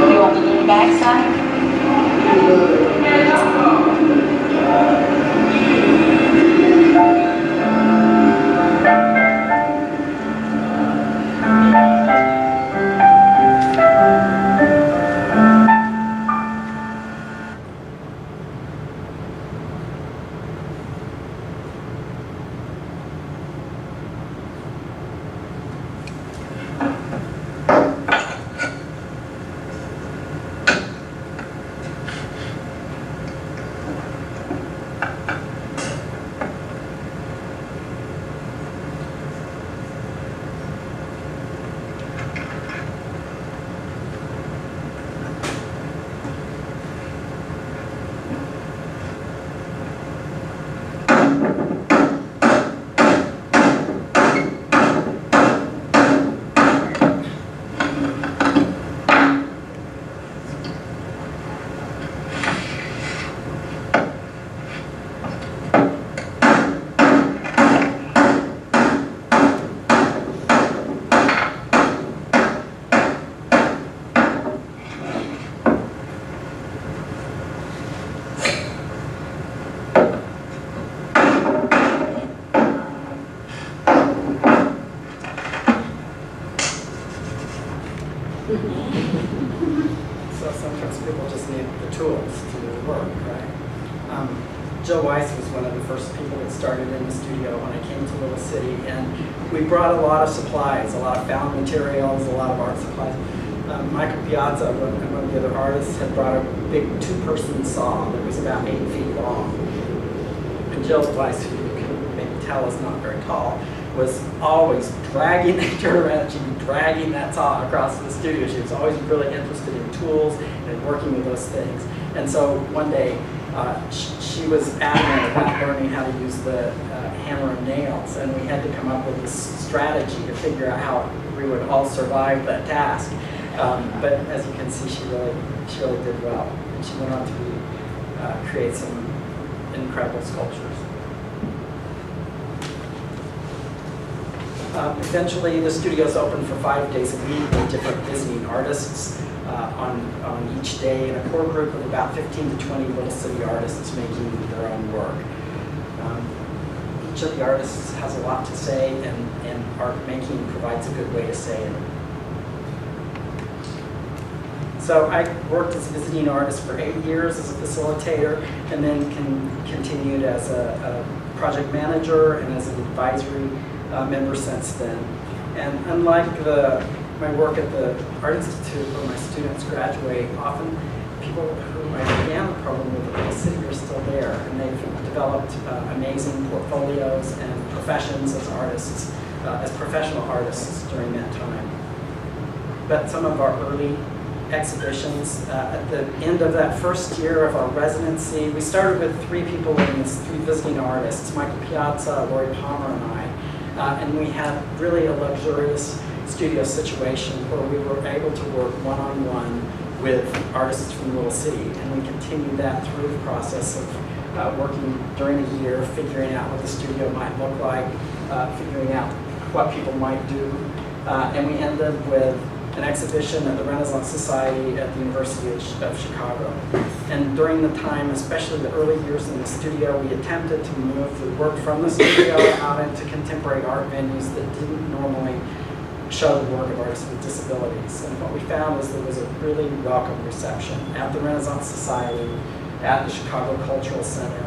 [SPEAKER 7] You want to do the back side?
[SPEAKER 8] So sometimes people just need the tools to do the work, right? Joe Weiss was one of the first people that started in the studio when I came to Little City, and we brought a lot of supplies, a lot of found materials, a lot of art supplies. Michael Piazza, one of the other artists, had brought a big 2-person saw that was about 8 feet long. And Jill Weiss, who you can maybe tell is not very tall, was always dragging, she'd be dragging that saw across the studio. She was always really interested in tools and working with those things. And so one day, she was adamant about learning how to use the hammer and nails, and we had to come up with this strategy to figure out how we would all survive that task. But as you can see, she really did well. And she went on to create some incredible sculptures. Eventually, the studio's open for 5 days a week with different visiting artists on each day, and a core group of about 15 to 20 Little City artists making their own work. Each of the artists has a lot to say, and art making provides a good way to say it. So I worked as a visiting artist for 8 years as a facilitator, and then continued as a project manager and as an advisory member since then. And unlike my work at the Art Institute where my students graduate, often people whom I began the program with at the city are still there, and they've developed amazing portfolios and professions as artists, as professional artists during that time. But some of our early exhibitions, at the end of that first year of our residency, we started with 3 people in this, 3 visiting artists, Michael Piazza, Lori Palmer, and I. And we had really a luxurious studio situation where we were able to work one-on-one with artists from Little City. And we continued that through the process of working during a year, figuring out what the studio might look like, figuring out what people might do. And we ended with an exhibition at the Renaissance Society at the University of Chicago. And during the time, especially the early years in the studio, we attempted to move the work from the studio out into contemporary art venues that didn't normally show the work of artists with disabilities. And what we found was there was a really welcome reception at the Renaissance Society, at the Chicago Cultural Center,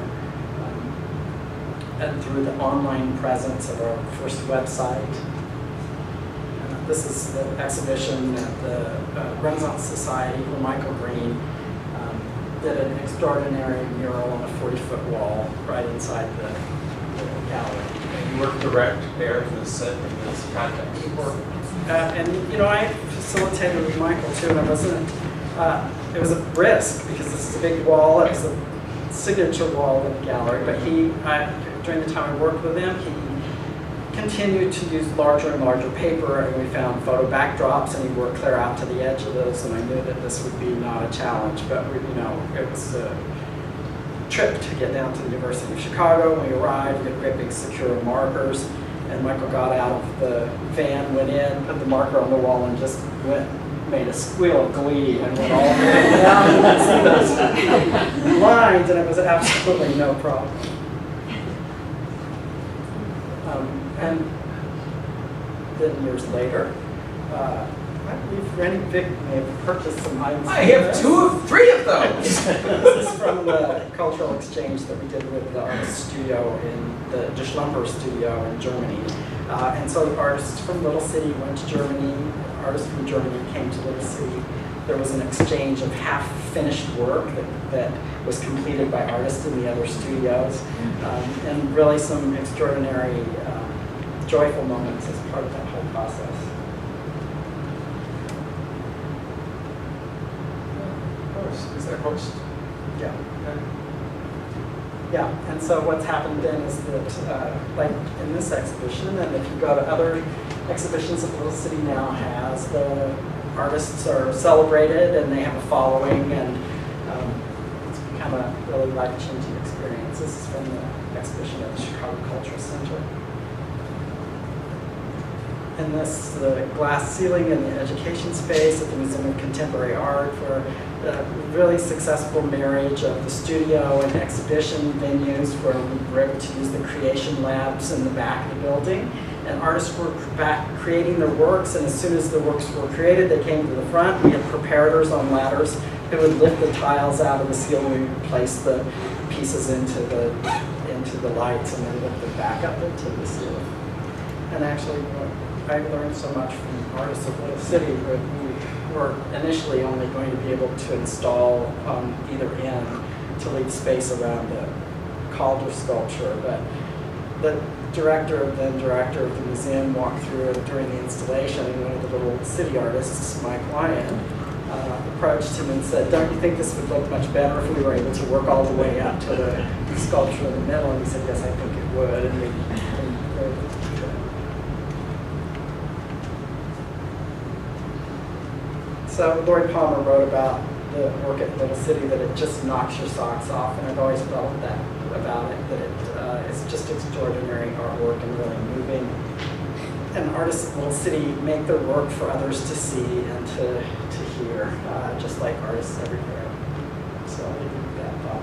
[SPEAKER 8] and through the online presence of our first website. This is the exhibition at the Renaissance Society where Michael Green did an extraordinary mural on a 40-foot wall right inside the gallery.
[SPEAKER 1] And you worked direct there to the set in this context.
[SPEAKER 8] And you know, I facilitated with Michael too, and it was a risk because this is a big wall. It was a signature wall of the gallery, but during the time I worked with him, he continued to use larger and larger paper, and we found photo backdrops, and he worked clear out to the edge of those, and I knew that this would be not a challenge, but it was a trip to get down to the University of Chicago. When we arrived, we had great big secure markers, and Michael got out of the van, went in, put the marker on the wall, and just made a squeal of glee and went all the way down those lines, and it was absolutely no problem. And then years later, I believe Randy Vick may have purchased some items.
[SPEAKER 1] I have 3 of those.
[SPEAKER 8] This is from the cultural exchange that we did with the artist studio in the De Schlumper studio in Germany. And so artists from Little City went to Germany, artists from Germany came to Little City. There was an exchange of half-finished work that was completed by artists in the other studios, and really some extraordinary joyful moments as part of that whole process.
[SPEAKER 1] Is there host?
[SPEAKER 8] Yeah. Yeah, and so what's happened then is that, like in this exhibition, and if you go to other exhibitions that Little City now has, the artists are celebrated and they have a following, and it's become a really life-changing experience. This is from the exhibition at the Chicago Cultural Center. And this, the glass ceiling in the education space at the Museum of Contemporary Art, for a really successful marriage of the studio and exhibition venues where we were able to use the creation labs in the back of the building. And artists were back creating their works, and as soon as the works were created, they came to the front. We had preparators on ladders who would lift the tiles out of the ceiling and place the pieces into into the lights and then lift them back up into the ceiling. And actually, I learned so much from artists of Little City, where we were initially only going to be able to install on either end to leave space around the Calder sculpture, but the director of the museum walked through it during the installation, and one of the Little City artists, Mike Lyon, approached him and said, "Don't you think this would look much better if we were able to work all the way up to the sculpture in the middle?" And he said, "Yes, I think it would." And we were able to do that. So Lloyd Palmer wrote about the work at Little City, that it just knocks your socks off, and I've always felt that about it, that it's just extraordinary artwork and really moving. And artists at Little City make their work for others to see and to hear, just like artists everywhere. So I'll leave you with that thought.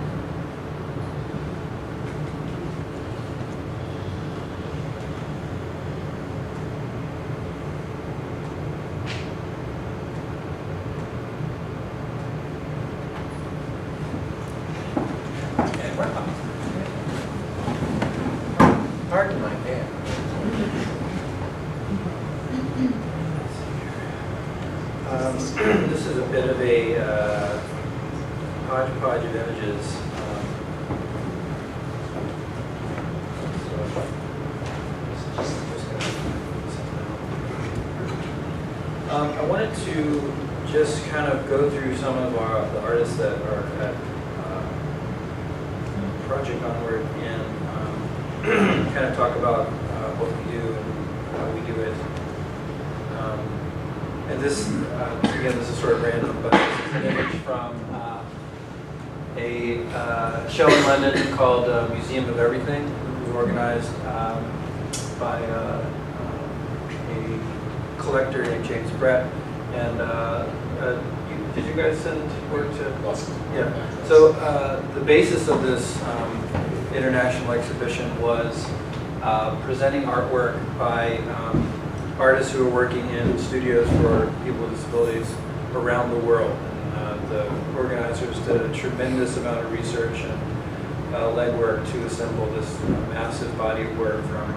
[SPEAKER 1] Pardon my hand. This is a bit of a hodgepodge of images. I wanted to just kind of go through some of the artists that are at Project Onward and kind of talk about what we do and how we do it. And this, again, this is sort of random, but this is an image from a show in London called Museum of Everything. It was organized by a collector named James Brett. And did you guys send work to? Yeah. So the basis of this international exhibition was presenting artwork by artists who are working in studios for people with disabilities around the world. And the organizers did a tremendous amount of research and legwork to assemble this massive body of work from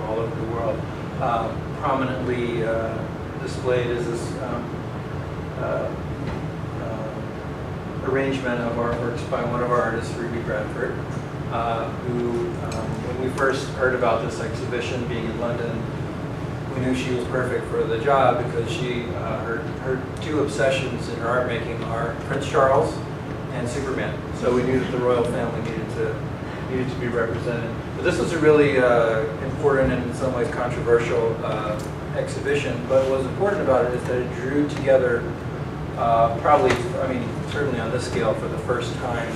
[SPEAKER 1] all over the world. Prominently displayed is this arrangement of artworks by one of our artists, Ruby Bradford, who, when we first heard about this exhibition being in London, we knew she was perfect for the job because her two obsessions in her art making are Prince Charles and Superman. So we knew that the royal family needed to be represented. But this was a really important and in some ways controversial exhibition. But what was important about it is that it drew together certainly on this scale for the first time,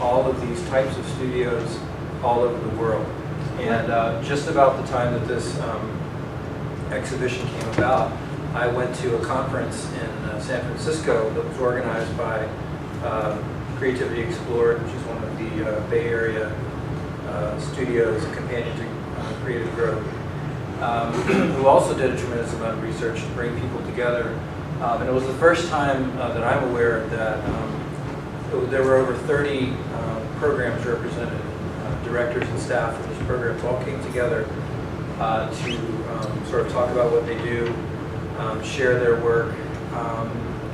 [SPEAKER 1] all of these types of studios all over the world. And just about the time that this exhibition came about, I went to a conference in San Francisco that was organized by Creativity Explored, which is one of the Bay Area studios, a companion to Creative Growth, who also did a tremendous amount of research to bring people together. And it was the first time that I'm aware that there were over 30 programs represented. Directors and staff of these programs all came together to sort of talk about what they do, share their work,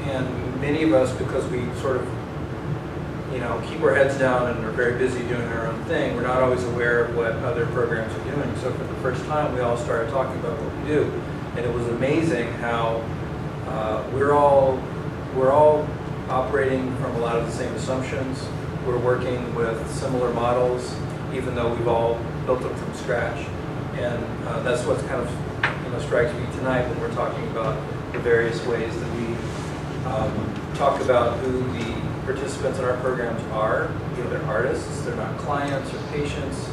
[SPEAKER 1] and many of us, because we sort of keep our heads down and are very busy doing our own thing, we're not always aware of what other programs are doing. So for the first time, we all started talking about what we do, and it was amazing how we're all operating from a lot of the same assumptions. We're working with similar models, even though we've all built them from scratch. And that's what kind of strikes me tonight when we're talking about the various ways that we talk about who the participants in our programs are. They're artists, they're not clients or patients.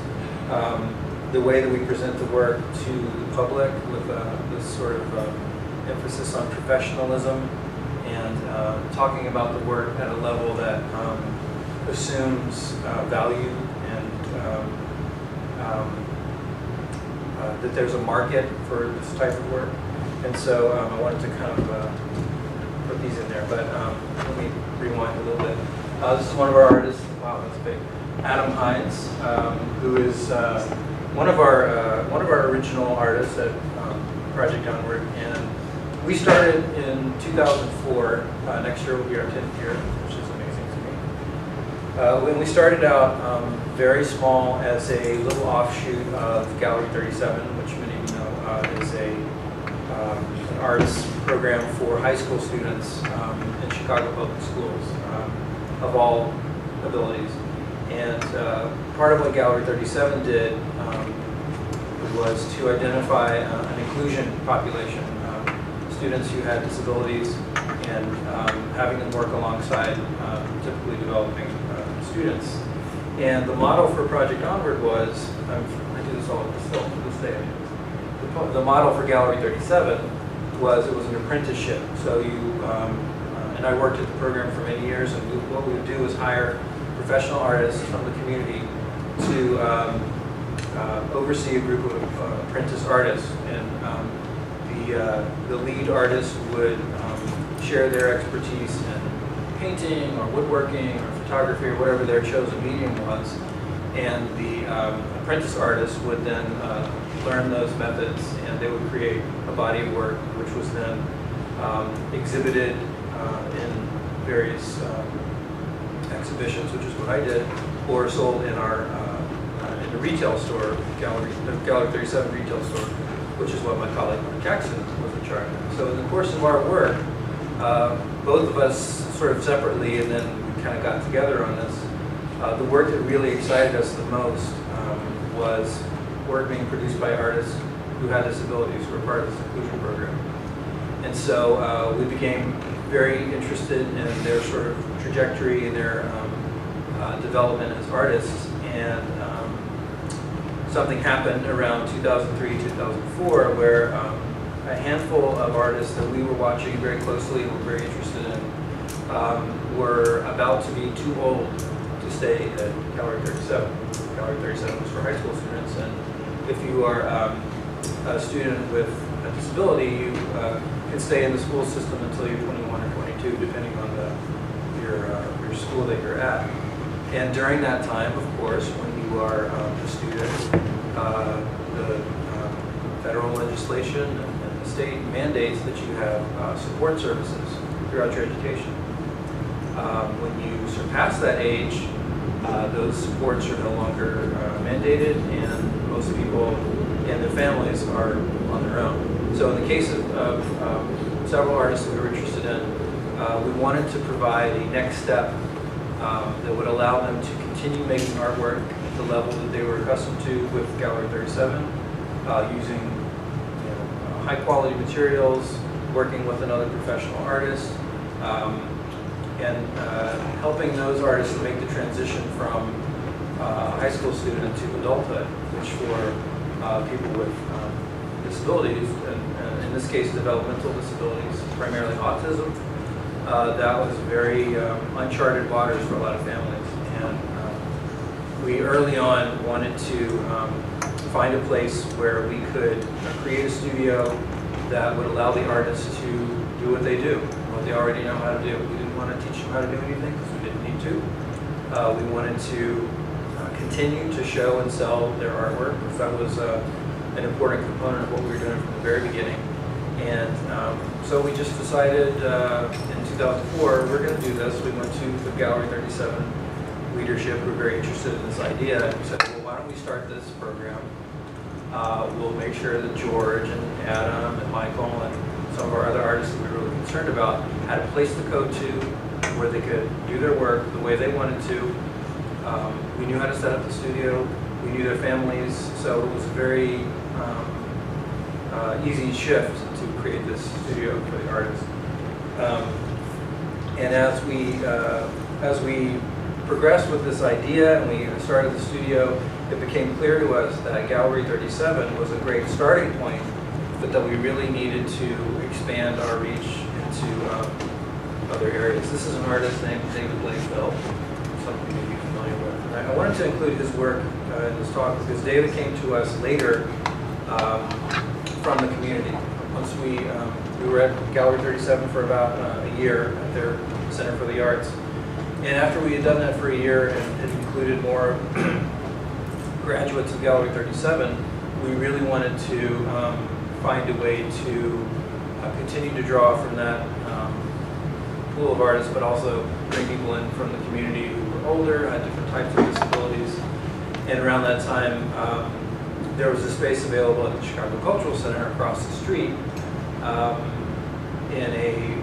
[SPEAKER 1] The way that we present the work to the public with this sort of emphasis on professionalism and talking about the work at a level that assumes value and that there's a market for this type of work. And so I wanted to kind of put these in there, but let me rewind a little bit. This is one of our artists. Wow, that's big.
[SPEAKER 11] Adam Hines, who is one of our original artists at Project Onward, and we started in 2004. Next year will be our 10th year, which is amazing to me. When we started out very small as a little offshoot of Gallery 37, which many of you know is an arts program for high school students in Chicago public schools of all abilities. And part of what Gallery 37 did was to identify an inclusion population, students who had disabilities, and having them work alongside typically developing students. And the model for Project Onward was, I do this all still to this day, the model for Gallery 37 was it was an apprenticeship. So you, and I worked at the program for many years, and what we would do is hire professional artists from the community to oversee a group of apprentice artists. And the lead artist would share their expertise in painting or woodworking or photography or whatever their chosen medium was. And the apprentice artist would then learn those methods, and they would create a body of work which was then exhibited in various exhibitions, which is what I did, or sold in our in the retail store, the Gallery 37 retail store, which is what my colleague Mark Jackson was in charge of. So in the course of our work, both of us sort of separately, and then we kind of got together on this. The work that really excited us the most was work being produced by artists who had disabilities, who were part of this inclusion program. And so we became very interested in their sort of trajectory and their development as artists. And something happened around 2003, 2004, where a handful of artists that we were watching very closely and were very interested in were about to be too old to stay at Gallery 37. Gallery 37 was for high school students, and if you are a student with a disability, you can stay in the school system until you're 21 or 22, depending on your school that you're at. And during that time, of course, when you are a student, the federal legislation and the state mandates that you have support services throughout your education. When you surpass that age, those supports are no longer mandated, and most people and their families are on their own. So in the case of several artists that we were interested in, we wanted to provide a next step that would allow them to continue making artwork at the level that they were accustomed to with Gallery 37, using high quality materials, working with another professional artist, and helping those artists to make the transition from high school student to adulthood, which for people with disabilities, and in this case developmental disabilities, primarily autism, that was very uncharted waters for a lot of families. And we early on wanted to find a place where we could create a studio that would allow the artists to do what they do, what they already know how to do. We didn't want to teach them how to do anything because we didn't need to. We wanted to continue to show and sell their artwork, because that was an important component of what we were doing from the very beginning. And so we just decided in 2004, we're going to do this. We went to the Gallery 37 leadership, who were very interested in this idea, and we said, well, why don't we start this program? We'll make sure that George and Adam and Michael and some of our other artists that we were really concerned about had a place to go to where they could do their work the way they wanted to. We knew how to set up the studio. We knew their families, so it was a very easy shift to create this studio for the artists. And as we progressed with this idea and we started the studio, it became clear to us that Gallery 37 was a great starting point, but that we really needed to expand our reach into other areas. This is an artist named David Blakeville, something you may be familiar with. And I wanted to include his work in this talk because David came to us later from the community. Once we were at Gallery 37 for about a year at their Center for the Arts, And after we had done that for a year and had included more graduates of Gallery 37, we really wanted to find a way to continue to draw from that pool of artists, but also bring people in from the community who were older, had different types of disabilities. And around that time, there was a space available at the Chicago Cultural Center across the street in a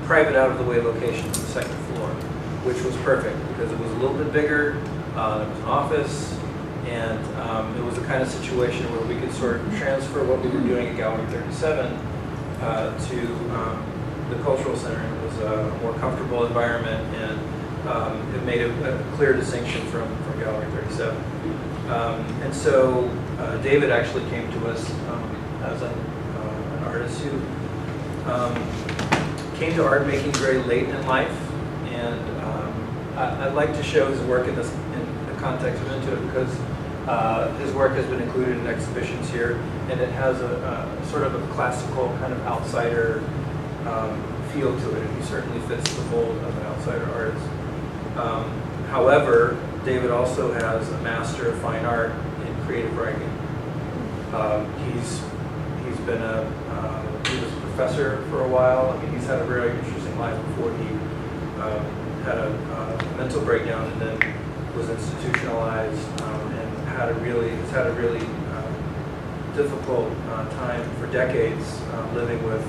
[SPEAKER 11] private out-of-the-way location on the second floor, which was perfect because it was a little bit bigger, there was an office, and it was the kind of situation where we could sort of transfer what we were doing at Gallery 37 to the Cultural Center. It was a more comfortable environment, and it made a clear distinction from Gallery 37. And so David actually came to us as an artist who came to art making very late in life, and I'd like to show his work in the context of Intuit because his work has been included in exhibitions here, and it has a sort of a classical kind of outsider feel to it, and he certainly fits the mold of an outsider artist. However, David also has a Master of Fine Art in creative writing. He's been he was a professor for a while. I mean, he's had a very interesting life before he had a mental breakdown and then was institutionalized and has had a really difficult time for decades living with,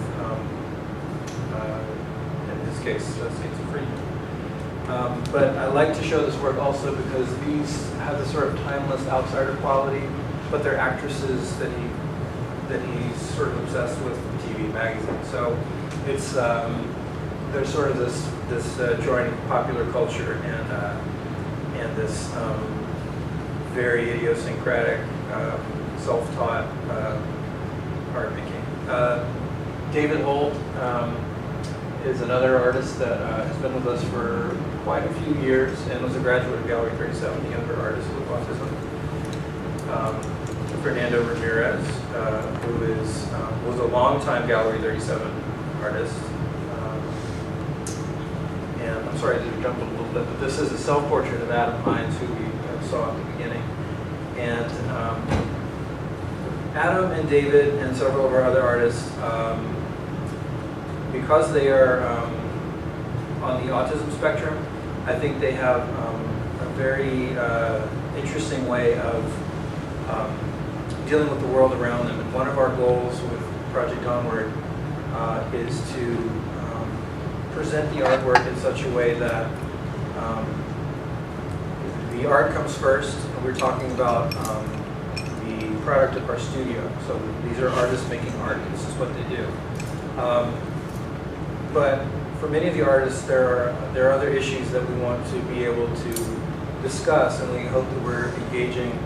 [SPEAKER 11] in his case, schizophrenia. But I like to show this work also because these have this sort of timeless outsider quality, but they're actresses that he's sort of obsessed with from TV and magazine. So it's there's sort of this joining of popular culture and this very idiosyncratic, self-taught art making. David Holt is another artist that has been with us for quite a few years and was a graduate of Gallery 37, the younger artist with autism. Fernando Ramirez, who was a longtime Gallery 37 artist. And I'm sorry to jump a little bit, but this is a self-portrait of Adam Hines, who we saw at the beginning. And Adam and David and several of our other artists, because they are on the autism spectrum, I think they have a very interesting way of dealing with the world around them. And one of our goals with Project Onward is to present the artwork in such a way that the art comes first, and we're talking about the product of our studio. So these are artists making art, and this is what they do. But for many of the artists, there are other issues that we want to be able to discuss, and we hope that we're engaging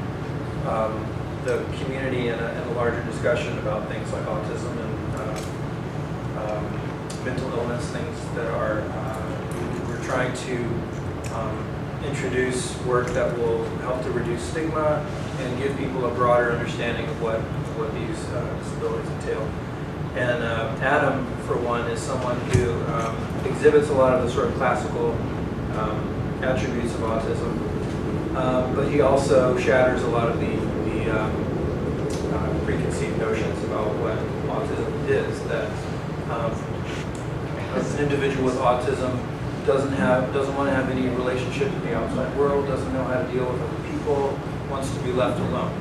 [SPEAKER 11] the community in a larger discussion about things like autism and mental illness, things that are, we're trying to introduce work that will help to reduce stigma and give people a broader understanding of what these disabilities entail. And Adam, for one, is someone who exhibits a lot of the sort of classical attributes of autism, but he also shatters a lot of the preconceived notions about what autism is. That an individual with autism doesn't want to have any relationship with the outside world, doesn't know how to deal with other people, wants to be left alone.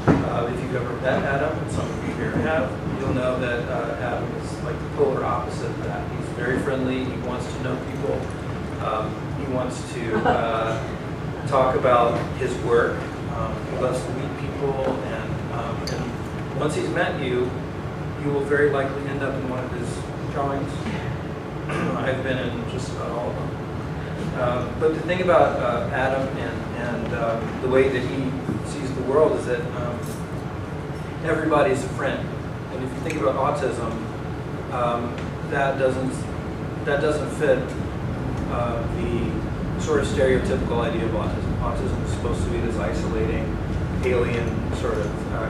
[SPEAKER 11] If you've ever met Adam, and some of you here have, you'll know that Adam is like the polar opposite of that. He's very friendly, he wants to know people, he wants to talk about his work, he loves to meet people, and once he's met you, you will very likely end up in one of his drawings. I've been in just about all of them. But the thing about Adam and the way that he sees the world is that everybody's a friend. And if you think about autism, that doesn't fit the sort of stereotypical idea of autism. Autism is supposed to be this isolating, alien sort of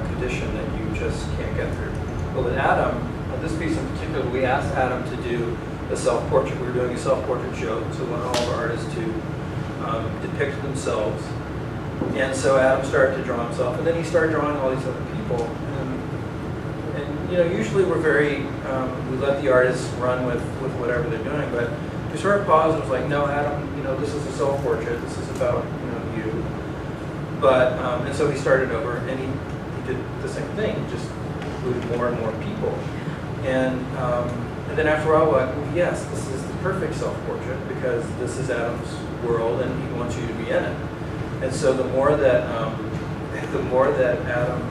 [SPEAKER 11] condition that you just can't get through. But with Adam, this piece in particular, we asked Adam to do a self-portrait. We were doing a self-portrait show, so we want all of our artists to depict themselves. And so Adam started to draw himself, and then he started drawing all these other people. And you know, usually we're very, we let the artists run with whatever they're doing, but we sort of paused and was like, no, Adam, you know, this is a self-portrait. This is about, you know, you. But, and so he started over, and he did the same thing. He just included more and more people. And then after a while, we're like, well, yes, this is the perfect self-portrait because this is Adam's world, and he wants you to be in it. And so the more that Adam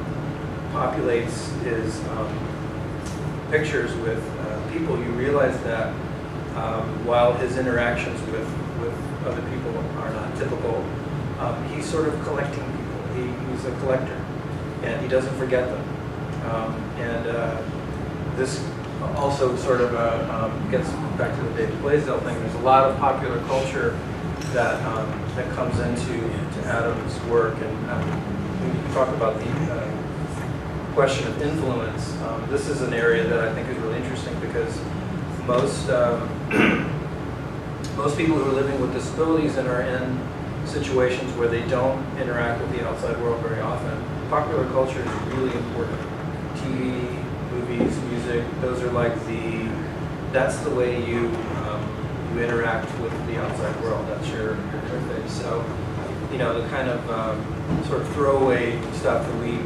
[SPEAKER 11] populates his pictures with people, you realize that while his interactions with other people are not typical, he's sort of collecting people. He's a collector, and he doesn't forget them. This also sort of gets back to the David Blaisdell thing. There's a lot of popular culture that comes into Adam's work, and when you talk about the question of influence, this is an area that I think is really interesting because most people who are living with disabilities and are in situations where they don't interact with the outside world very often, popular culture is really important. TV, movies, music, those are like that's the way you interact with the outside world. That's your interface. So, you know, the kind of sort of throwaway stuff that we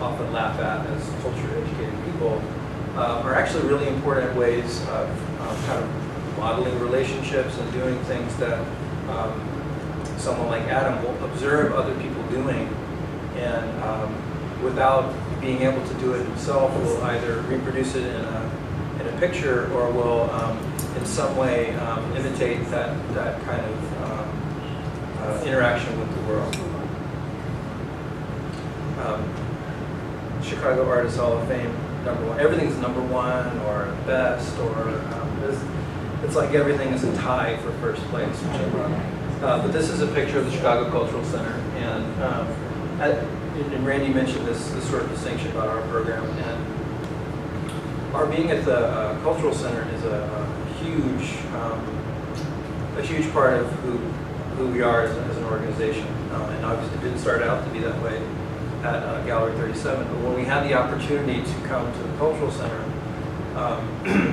[SPEAKER 11] often laugh at as culturally educated people are actually really important ways of kind of modeling relationships and doing things that someone like Adam will observe other people doing, and without being able to do it himself, will either reproduce it in a picture or will in some way imitate that kind of interaction with the world. Chicago Artists Hall of Fame, #1. Everything's #1 or best, or it's like everything is a tie for first place, which I love. But this is a picture of the Chicago Cultural Center, and Randy mentioned this sort of distinction about our program, and our being at the Cultural Center is a huge part of who we are as an organization, and obviously it didn't start out to be that way at Gallery 37, but when we had the opportunity to come to the Cultural Center,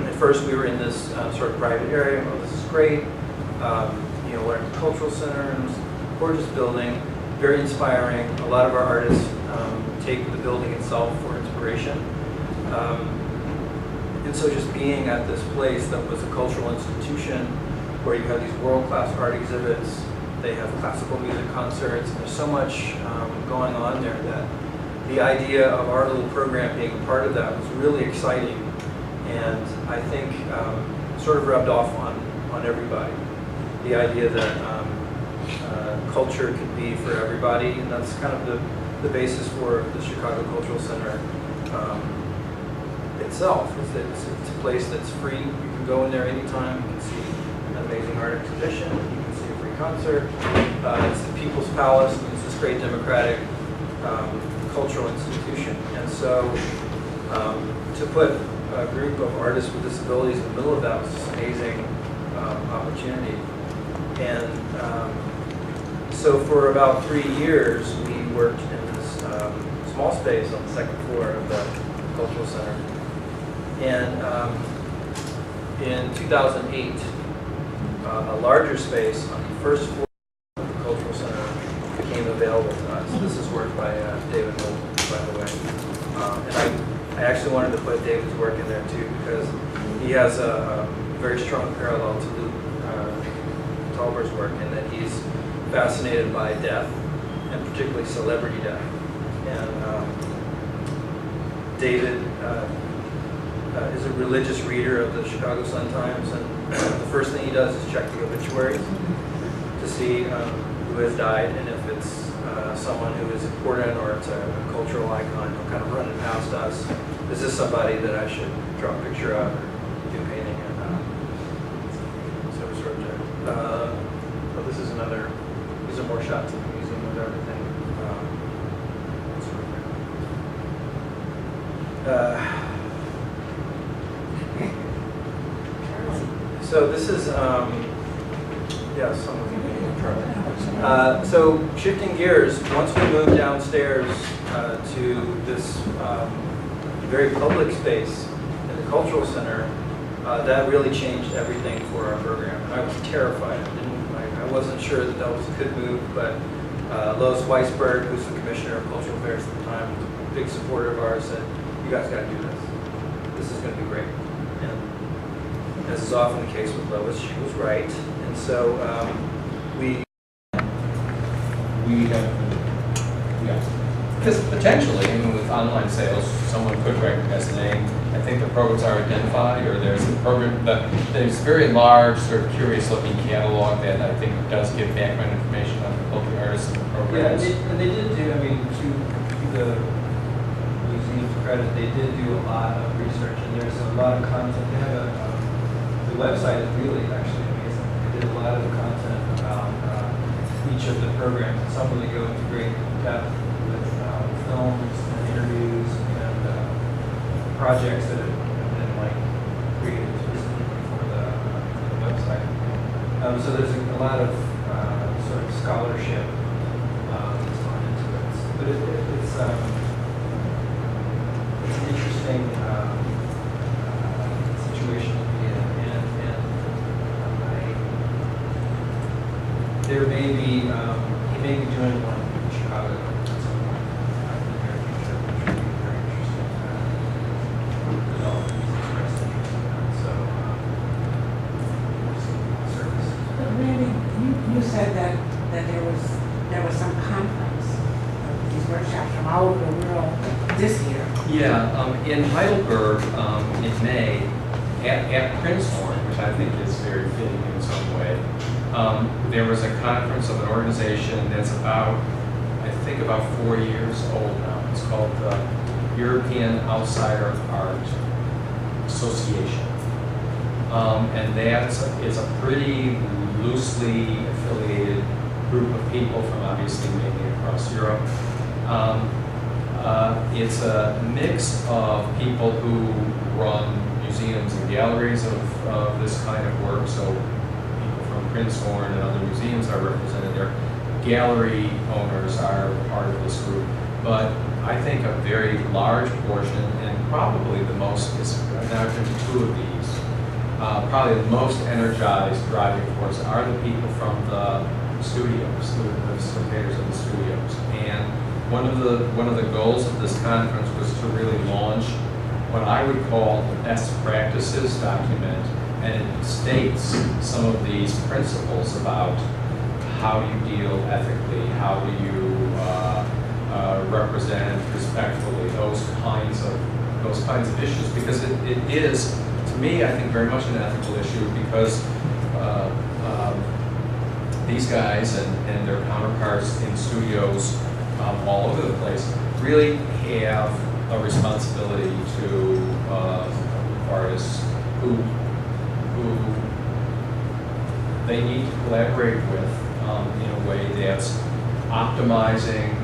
[SPEAKER 11] at first we were in this sort of private area. Oh, this is great. You know, we're at the Cultural Center, and it's a gorgeous building, very inspiring. A lot of our artists take the building itself for inspiration. And so just being at this place that was a cultural institution where you have these world-class art exhibits, they have classical music concerts, and there's so much going on there that the idea of our little program being a part of that was really exciting, and I think sort of rubbed off on everybody. The idea that culture could be for everybody, and that's kind of the basis for the Chicago Cultural Center itself, is that it's a place that's free. You can go in there anytime. You can see an amazing art exhibition. You can see a free concert. It's the People's Palace. And it's this great democratic cultural institution. And so to put a group of artists with disabilities in the middle of that was just an amazing opportunity. And so for about 3 years, we worked in this small space on the second floor of the Cultural Center. And in 2008, a larger space on the first floor of the Cultural Center became available to us. This is work by David Holt, by the way. And I actually wanted to put David's work in there too, because he has a very strong parallel to Luke Talbert's work in that he's fascinated by death, and particularly celebrity death. And David is a religious reader of the Chicago Sun-Times, and the first thing he does is check the obituaries to see who has died, and if it's someone who is important or it's a cultural icon, he'll kind of run it past us. Is this somebody that I should draw a picture of or do painting? And so we sort of but this is another, these are more shots of the museum with everything. So this is, yeah, some of you may know. So shifting gears, once we moved downstairs to this very public space in the cultural center, that really changed everything for our program. And I was terrified. I wasn't sure that that was a good move, but Lois Weisberg, who's the commissioner of cultural affairs at the time, a big supporter of ours, said, "You guys got to do this. This is going to be great." And as is often the case with Lois, she was right. And so we
[SPEAKER 1] have, yeah, because potentially, I mean, with online sales, someone could recognize the name. I think the programs are identified, or there's a program that there's a very large, sort of curious-looking catalog that I think does give background information on both the artists and the programs.
[SPEAKER 11] Yeah, and they did do, I mean, to the museum's credit, they did do a lot of research, and there's a lot of content. They have the website is really actually amazing. They did a lot of content about each of the programs. Some really go into great depth with films and interviews and projects that have been like created specifically for the website. So there's a lot of sort of scholarship that's gone into it. But it's an interesting situation to be in, and there may be he may be doing one in Chicago at some point in the near future, which would be very interesting. Development is expressed interest in that. So service.
[SPEAKER 12] Randy, you said that there was some conference of these workshops from all over the world this year.
[SPEAKER 1] Yeah, in Heidelberg in May, at Princeton, which I think is very fitting in some way, there was a conference of an organization that's about 4 years old now. It's called the European Outsider Art Association. And it's a pretty loosely affiliated group of people from obviously mainly across Europe. It's a mix of people who run museums and galleries of this kind of work. So people from Princeton and other museums are represented there. Gallery owners are part of this group. But I think a very large portion, and probably the most, I've been to 2 of these, probably the most energized driving force are the people from the studios, the facilitators of the studios. And one of the goals of this conference was to really launch what I would call the best practices document, and it states some of these principles about how you deal ethically, how do you represent respectfully, those kinds of issues, because it is, to me, I think very much an ethical issue, because these guys and their counterparts in studios all over the place really have a responsibility to artists who they need to collaborate with in a way that's optimizing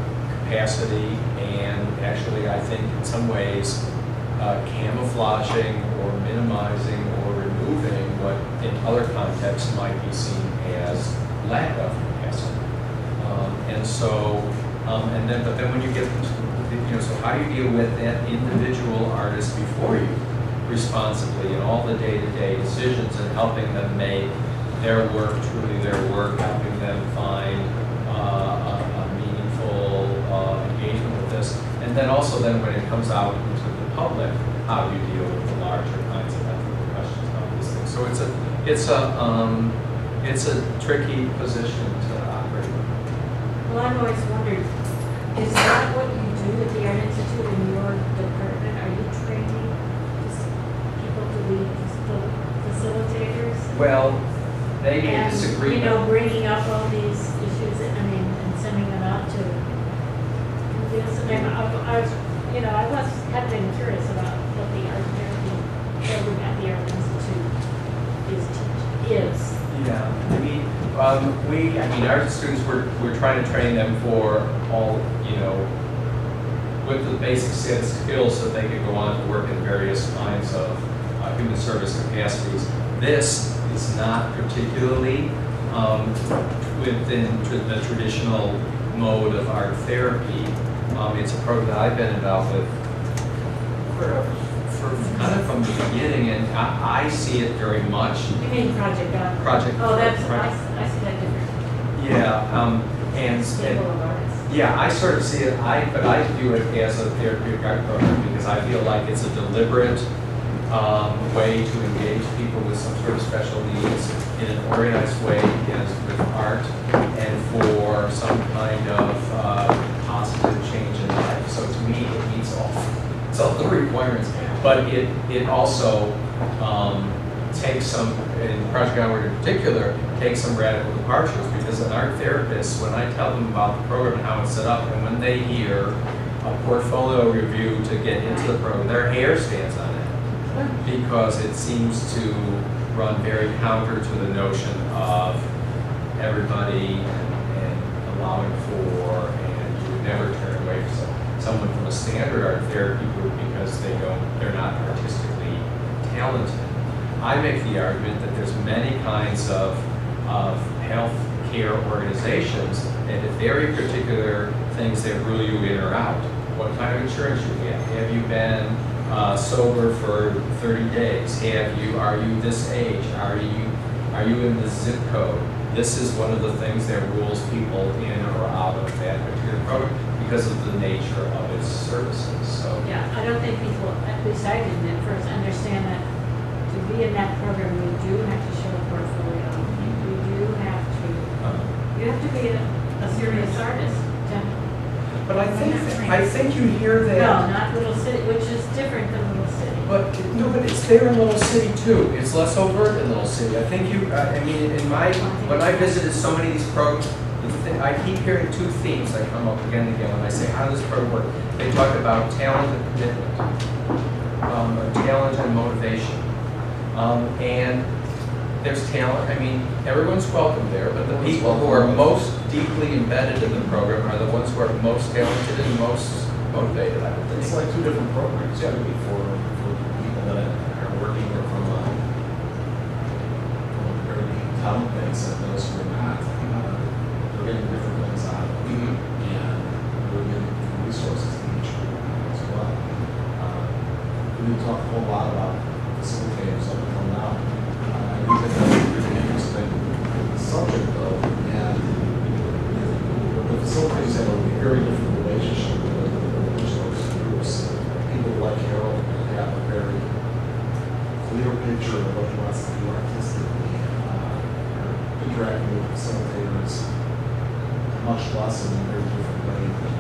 [SPEAKER 1] capacity and actually, I think, in some ways, camouflaging or minimizing or removing what in other contexts might be seen as lack of capacity. But then when you get to, so how do you deal with that individual artist before you responsibly in all the day-to-day decisions and helping them make their work truly their work, helping them find a meaningful engagement with this, and then also when it comes out into the public, how do you deal with the larger kinds of ethical questions about these things? So it's a tricky position to operate in.
[SPEAKER 12] Well, I've always wondered, is that what you do at the Art Institute in your department? Are you training people to be facilitators?
[SPEAKER 1] Well, they may disagree.
[SPEAKER 12] Bringing up all these issues, and sending them out to this. I have been curious about what the art therapy program at the Art Institute is.
[SPEAKER 1] Yeah, our students, we're trying to train them for all, with the basic set of skills so they can go on to work in various kinds of human service capacities. is not particularly within the traditional mode of art therapy. It's a program that I've been involved with for kind of from the beginning, and I see it very much.
[SPEAKER 12] You mean Project Onward?
[SPEAKER 1] Project.
[SPEAKER 12] Oh, that's,
[SPEAKER 1] Project.
[SPEAKER 12] I see that different.
[SPEAKER 1] Yeah, and
[SPEAKER 12] Stable of artists.
[SPEAKER 1] yeah, I sort of see it, but I view it as a therapeutic art program because I feel like it's a deliberate way to engage people with some sort of special needs in an organized way as with art and for some kind of positive change in life. So to me, it meets all the requirements, but it also takes some, in Project Onward in particular, takes some radical departures because an art therapist, when I tell them about the program and how it's set up, and when they hear a portfolio review to get into the program, their hair stands on end because it seems to run very counter to the notion of everybody and allowing for, and you would never turn away from someone from a standard art therapy group because they're not artistically talented. I make the argument that there's many kinds of health care organizations and very particular things that rule you in or out. What kind of insurance you have? Have you been sober for 30 days? Are you this age? Are you in the zip code? This is one of the things that rules people in or out of that particular program because of the nature of its services. So
[SPEAKER 12] Yeah, I don't think people, at least I didn't at first, understand that to be in that program, you do have to show a portfolio. You have to be a serious artist.
[SPEAKER 1] but I think you hear that.
[SPEAKER 12] No, not Little City, which is different than Little City.
[SPEAKER 1] But it's there in Little City too. It's less overt in Little City. I think when I visited so many of these programs, I keep hearing two themes that come up again and again when I say, how does this program work? They talk about talent and commitment, or talent and motivation. And there's talent. I mean, everyone's welcome there, but the people who are most deeply embedded in the program are the ones who are most talented and most motivated, I would think.
[SPEAKER 2] It's like two different programs, yeah, for people that are working from a very talent base and those who are not. They're getting different things out of it. And we're getting different resources in each group as well. We didn't talk a whole lot about facilitators up until now. I think that's a really interesting subject though, and the facilitators have a very different relationship with those groups. People like Harold have a very clear picture of what he wants to do artistically. Interacting with facilitators much less in a very different way than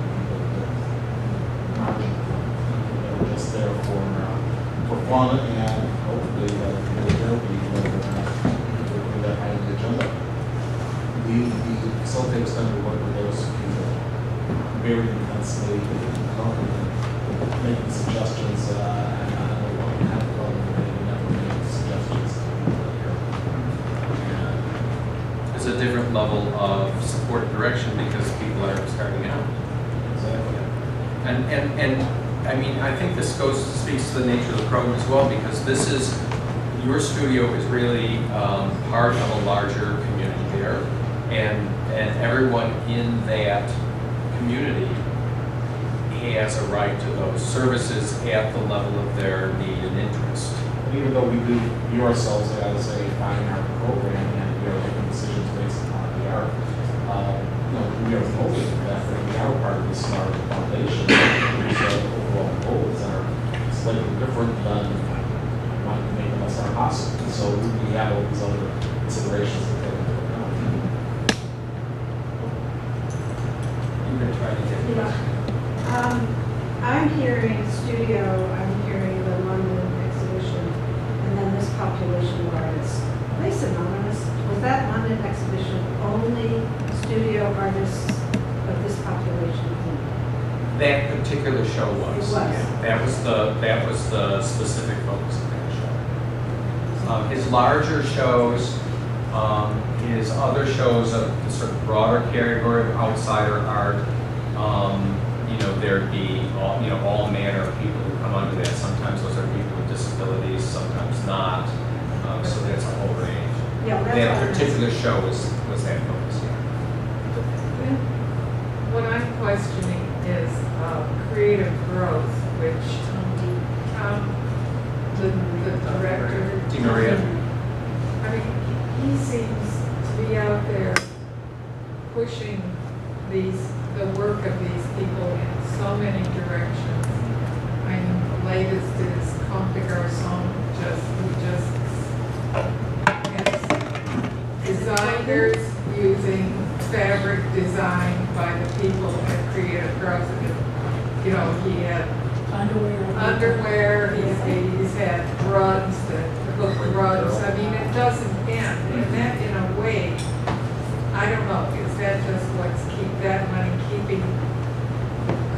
[SPEAKER 2] people that are just there for fun and hopefully they'll be whether or not putting that high on the agenda. The facilitators tend to work with those people very intensely, making suggestions, and I don't know what happened, but they never make suggestions to people here.
[SPEAKER 1] There's a different level of support and direction because people are starting out.
[SPEAKER 2] Exactly.
[SPEAKER 1] And I mean, I think this speaks to the nature of the program as well because your studio is really part of a larger community there, and everyone in that community has a right to those services at the level of their need and interest.
[SPEAKER 2] Even though we do view ourselves as a fine art program and we are making decisions based upon the art, we are hoping that we are part of this art foundation. So overall goals are slightly different than wanting to make the best art possible. So we have all these other considerations to take into account.
[SPEAKER 1] You've been trying to get
[SPEAKER 13] I'm hearing studio, I'm hearing the London exhibition, and then this population of artists. Are they synonymous? Was that London exhibition only studio artists of this population?
[SPEAKER 1] That particular show was.
[SPEAKER 13] It was.
[SPEAKER 1] Yeah, that was the specific focus of that show. His larger shows, his other shows of sort of broader category of outsider art. There'd be all manner of people who come under that. Sometimes those are people with disabilities, sometimes not. So that's a whole range.
[SPEAKER 13] Yeah, that's
[SPEAKER 1] that
[SPEAKER 13] what I
[SPEAKER 1] particular show was that focus, yeah.
[SPEAKER 14] What I'm questioning is creative growth, which Tom, the director.
[SPEAKER 1] DeMaria.
[SPEAKER 14] I mean, he seems to be out there pushing the work of these people in so many directions. I mean, the latest is Comte de Garçon, who just has designers using fabric designed by the people at Creative Growth. You know, he had underwear, he's had rugs, hook rugs. I mean, it doesn't end. And that, in a way, I don't know, is that just what's that money keeping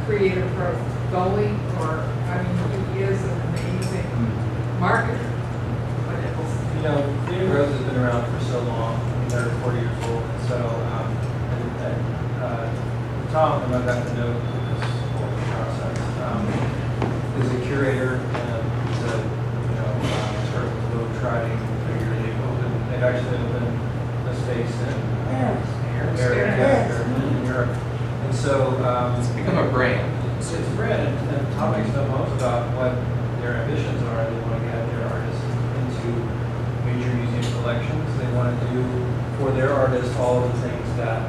[SPEAKER 14] Creative Growth going? Or, I mean, he is an amazing marketer. But it's,
[SPEAKER 11] You know, Creative Growth has been around for so long. I mean, they're 40 years old. And so, Tom, whom I got to know through this whole process, is a curator and he's a, sort of globe-trotting figure. They've actually opened a space in Europe. And so
[SPEAKER 1] It's become a brand.
[SPEAKER 11] it's a brand, and Tom makes no bones about what their ambitions are. They want to get their artists into major museum collections. They want to do for their artists all of the things that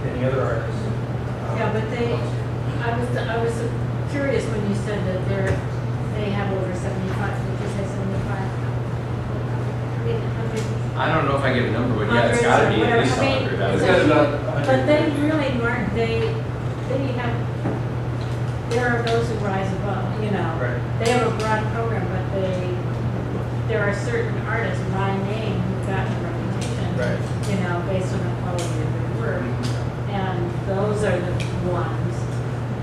[SPEAKER 11] any other artist.
[SPEAKER 12] Yeah, but I was curious when you said that they have over 75, did you say 75?
[SPEAKER 1] I don't know if I get a number, but yeah, it's gotta be at least 100.
[SPEAKER 11] It's got about 100.
[SPEAKER 12] But they really, Mark, they have, there are those who rise above,
[SPEAKER 11] Right.
[SPEAKER 12] They have a broad program, but there are certain artists by name who've gotten a reputation,
[SPEAKER 11] Right.
[SPEAKER 12] Based on the quality of their work. And those are the ones,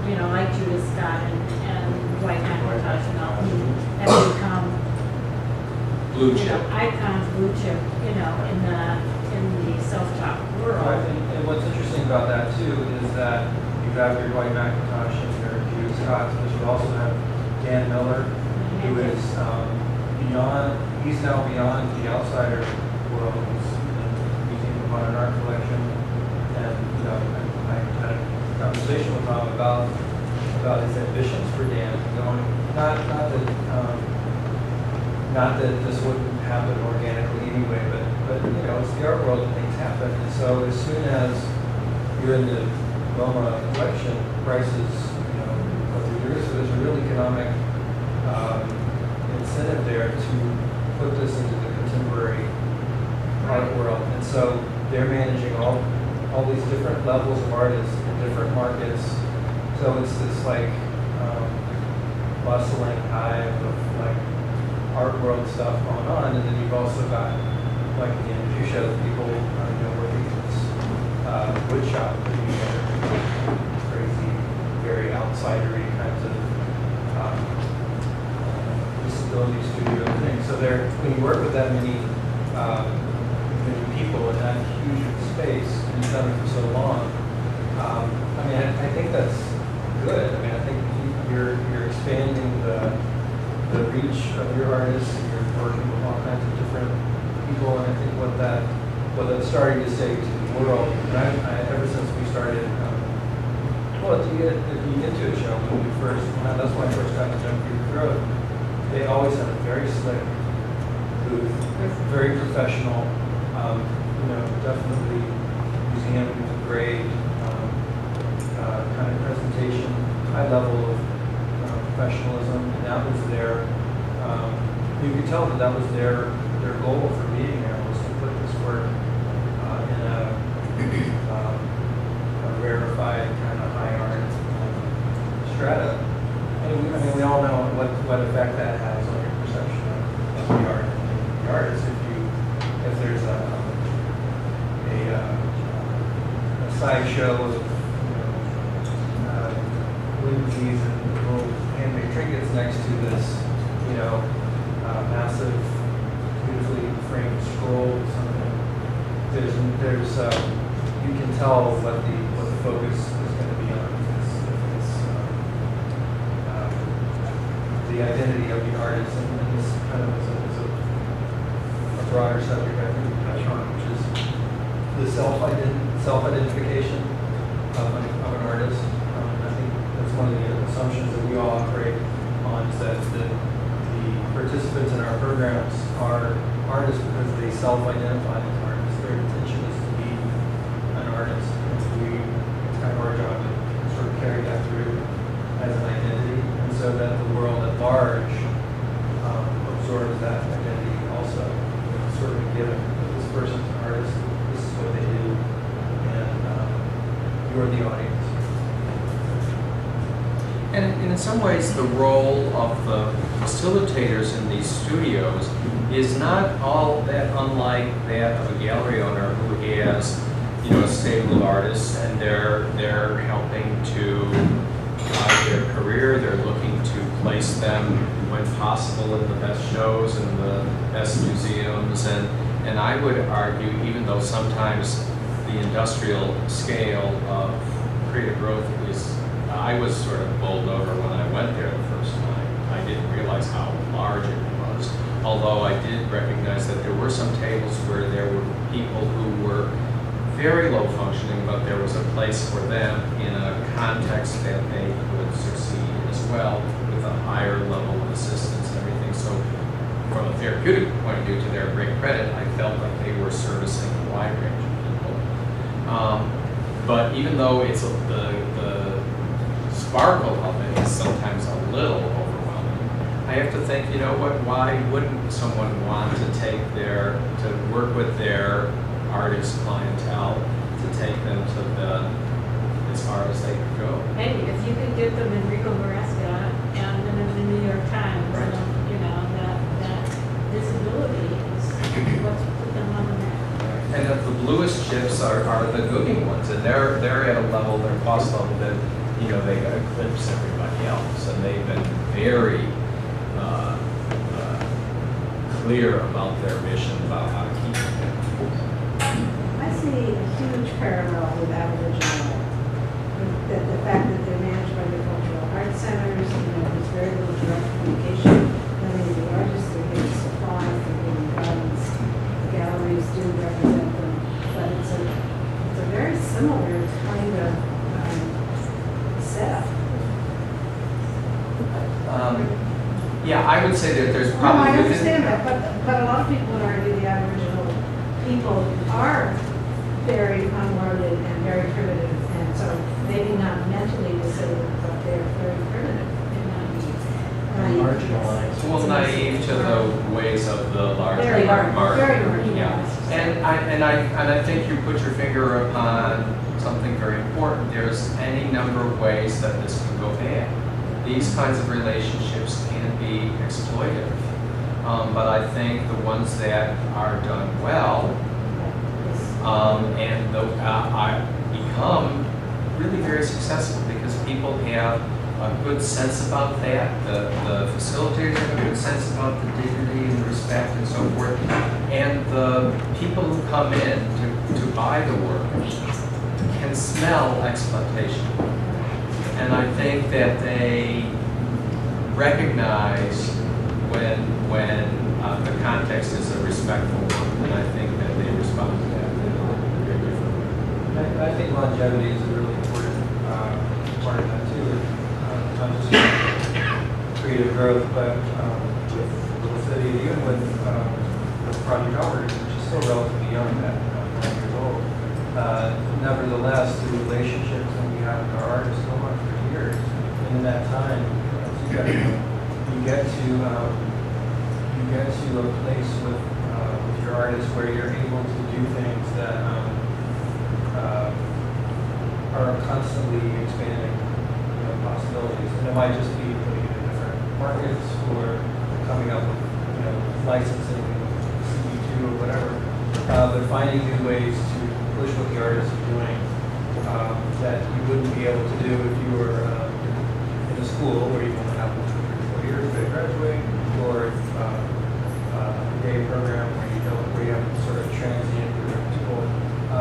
[SPEAKER 12] like Judith Scott and White Macintosh and all, who have become
[SPEAKER 1] Blue chip.
[SPEAKER 12] icons, blue chip, in the self-taught world.
[SPEAKER 11] Right, and what's interesting about that too is that you have your White Macintosh and your Judith Scott, but you also have Dan Miller, who is beyond. He's now beyond the outsider world. He's in the Museum of Modern Art collection, and I had a conversation with Tom about his ambitions for Dan. Not that this wouldn't happen organically anyway, but it's the art world that things happen. And so as soon as you're in the MoMA collection, prices, go through the roof. So there's a real economic incentive there to put this into the contemporary art world. And so they're managing all these different levels of artists in different markets. So it's this bustling hive of art world stuff going on, and then you've also got the industry shows people working in this wood shop, putting together crazy, very outsidery kinds of disability studio things. So when you work with that many people in that huge space, and you've done it for so long, I think that's good. I think you're expanding the reach of your artists, and you're working with all kinds of different people, and I think what that's starting to say to the world, and ever since we started, at the Intuit show, that's when I first got to Jeffries Road, they always had a very slick booth, very professional, definitely museum grade kind of presentation, high level of professionalism, and that was you could tell that was their goal for being there, was to put this work in a rarefied kind of high art strata. And we all know what effect that has on your perception of the art and the artist. If there's a sideshow of whimsies and little handmade trinkets next to this, massive, beautifully framed scroll or something. There's you can tell what the focus is going to be on. It's the identity of the artist, and this kind of is a broader subject I think we touched on, which is the self-identification of an artist. I think that's one of the assumptions that we all operate on, is that the participants in our programs are artists because they self-identify as artists. Their intention is to be an artist. And it's kind of our job to sort of carry that through as an identity, and so that the world at large absorbs that identity also. It's sort of a given that this person's an artist, this is what they do, and you're the audience.
[SPEAKER 1] And in some ways, the role of the facilitators in these studios is not all that unlike that of a gallery owner who has, a stable of artists, and they're helping to guide their career. They're looking to place them, when possible, in the best shows and the best museums. And I would argue, even though sometimes the industrial scale of creative growth is, I was sort of bowled over when I went there the first time. I didn't realize how large it was. Although I did recognize that there were some tables where there were people who were very low functioning, but there was a place for them in a context that they could succeed as well, with a higher level of assistance and everything. So from a therapeutic point of view, to their great credit, I felt like they were servicing a wide range of people. But even though it's the sparkle of it is sometimes a little overwhelming, I have to think, why wouldn't someone want to work with their artist clientele to take them to as far as they could go?
[SPEAKER 12] Hey, if you could get them in Rico Maresca and then in the New York Times,
[SPEAKER 1] Right.
[SPEAKER 12] that disability is what's put them on the map.
[SPEAKER 1] And the bluest chips are the cooking ones, and they're at a level, their cost level, that they eclipse everybody else, and they've been very clear about their mission about how to keep it.
[SPEAKER 13] I see a huge parallel with Aboriginal art. The fact that they're managed by the cultural arts centers, there's very little direct communication. Many of the artists are getting supplies, they're getting guidance. The galleries do represent them, but it's a very similar kind of setup.
[SPEAKER 1] Yeah, I would say that there's
[SPEAKER 13] No,
[SPEAKER 1] probably.
[SPEAKER 13] I understand that, but a lot of people would argue the Aboriginal people are very unlearned and very primitive, and so maybe not mentally disabled, but they're very primitive and naive.
[SPEAKER 11] Marginalized.
[SPEAKER 1] Well, naive to the ways of the larger
[SPEAKER 13] Very
[SPEAKER 1] market.
[SPEAKER 13] marginalized.
[SPEAKER 1] Yeah, and I think you put your finger upon something very important. There's any number of ways that this can go bad. These kinds of relationships can be exploitive, but I think the ones that are done well become really very successful because people have a good sense about that. The facilitators have a good sense about the dignity and the respect and so forth. And the people who come in to buy the work can smell exploitation. And I think that they recognize when the context is a respectful one, and I think that they respond to that in a very different way.
[SPEAKER 11] I think longevity is a really important part of that too. Not just creative growth, but with Little City, even with Project Onward, which is still relatively young at 9 years old. Nevertheless, the relationships that we have with our artists go on for years, and in that time, you get to a place with your artists where you're able to do things that are constantly expanding possibilities. And it might just be putting it in different markets or coming up with licensing CB2 or whatever, but finding new ways to push what the artists are doing that you wouldn't be able to do if you were in a school where you only have 4 years to graduate, or a day program where you have sort of transient group of people.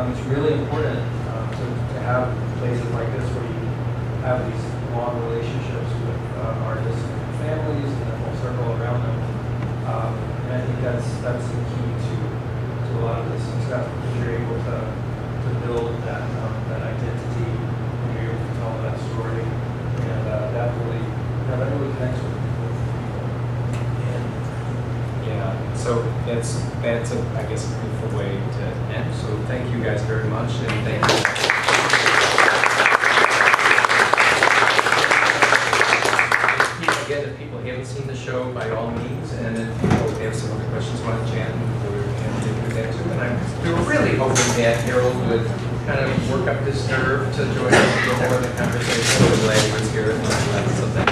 [SPEAKER 11] It's really important to have places like this where you have these long relationships with artists and families and the whole circle around them. And I think that's the key to revenue with the next one.
[SPEAKER 1] Yeah, so that's I guess, a beautiful way to end. So thank you guys very much, and thank you. Again, if people haven't seen the show, by all means, and if people have some other questions want to chat, we're happy to do that too. And we were really hoping that Harold would kind of work up his nerve to join us a little more in the conversation. We're glad he was here. So thank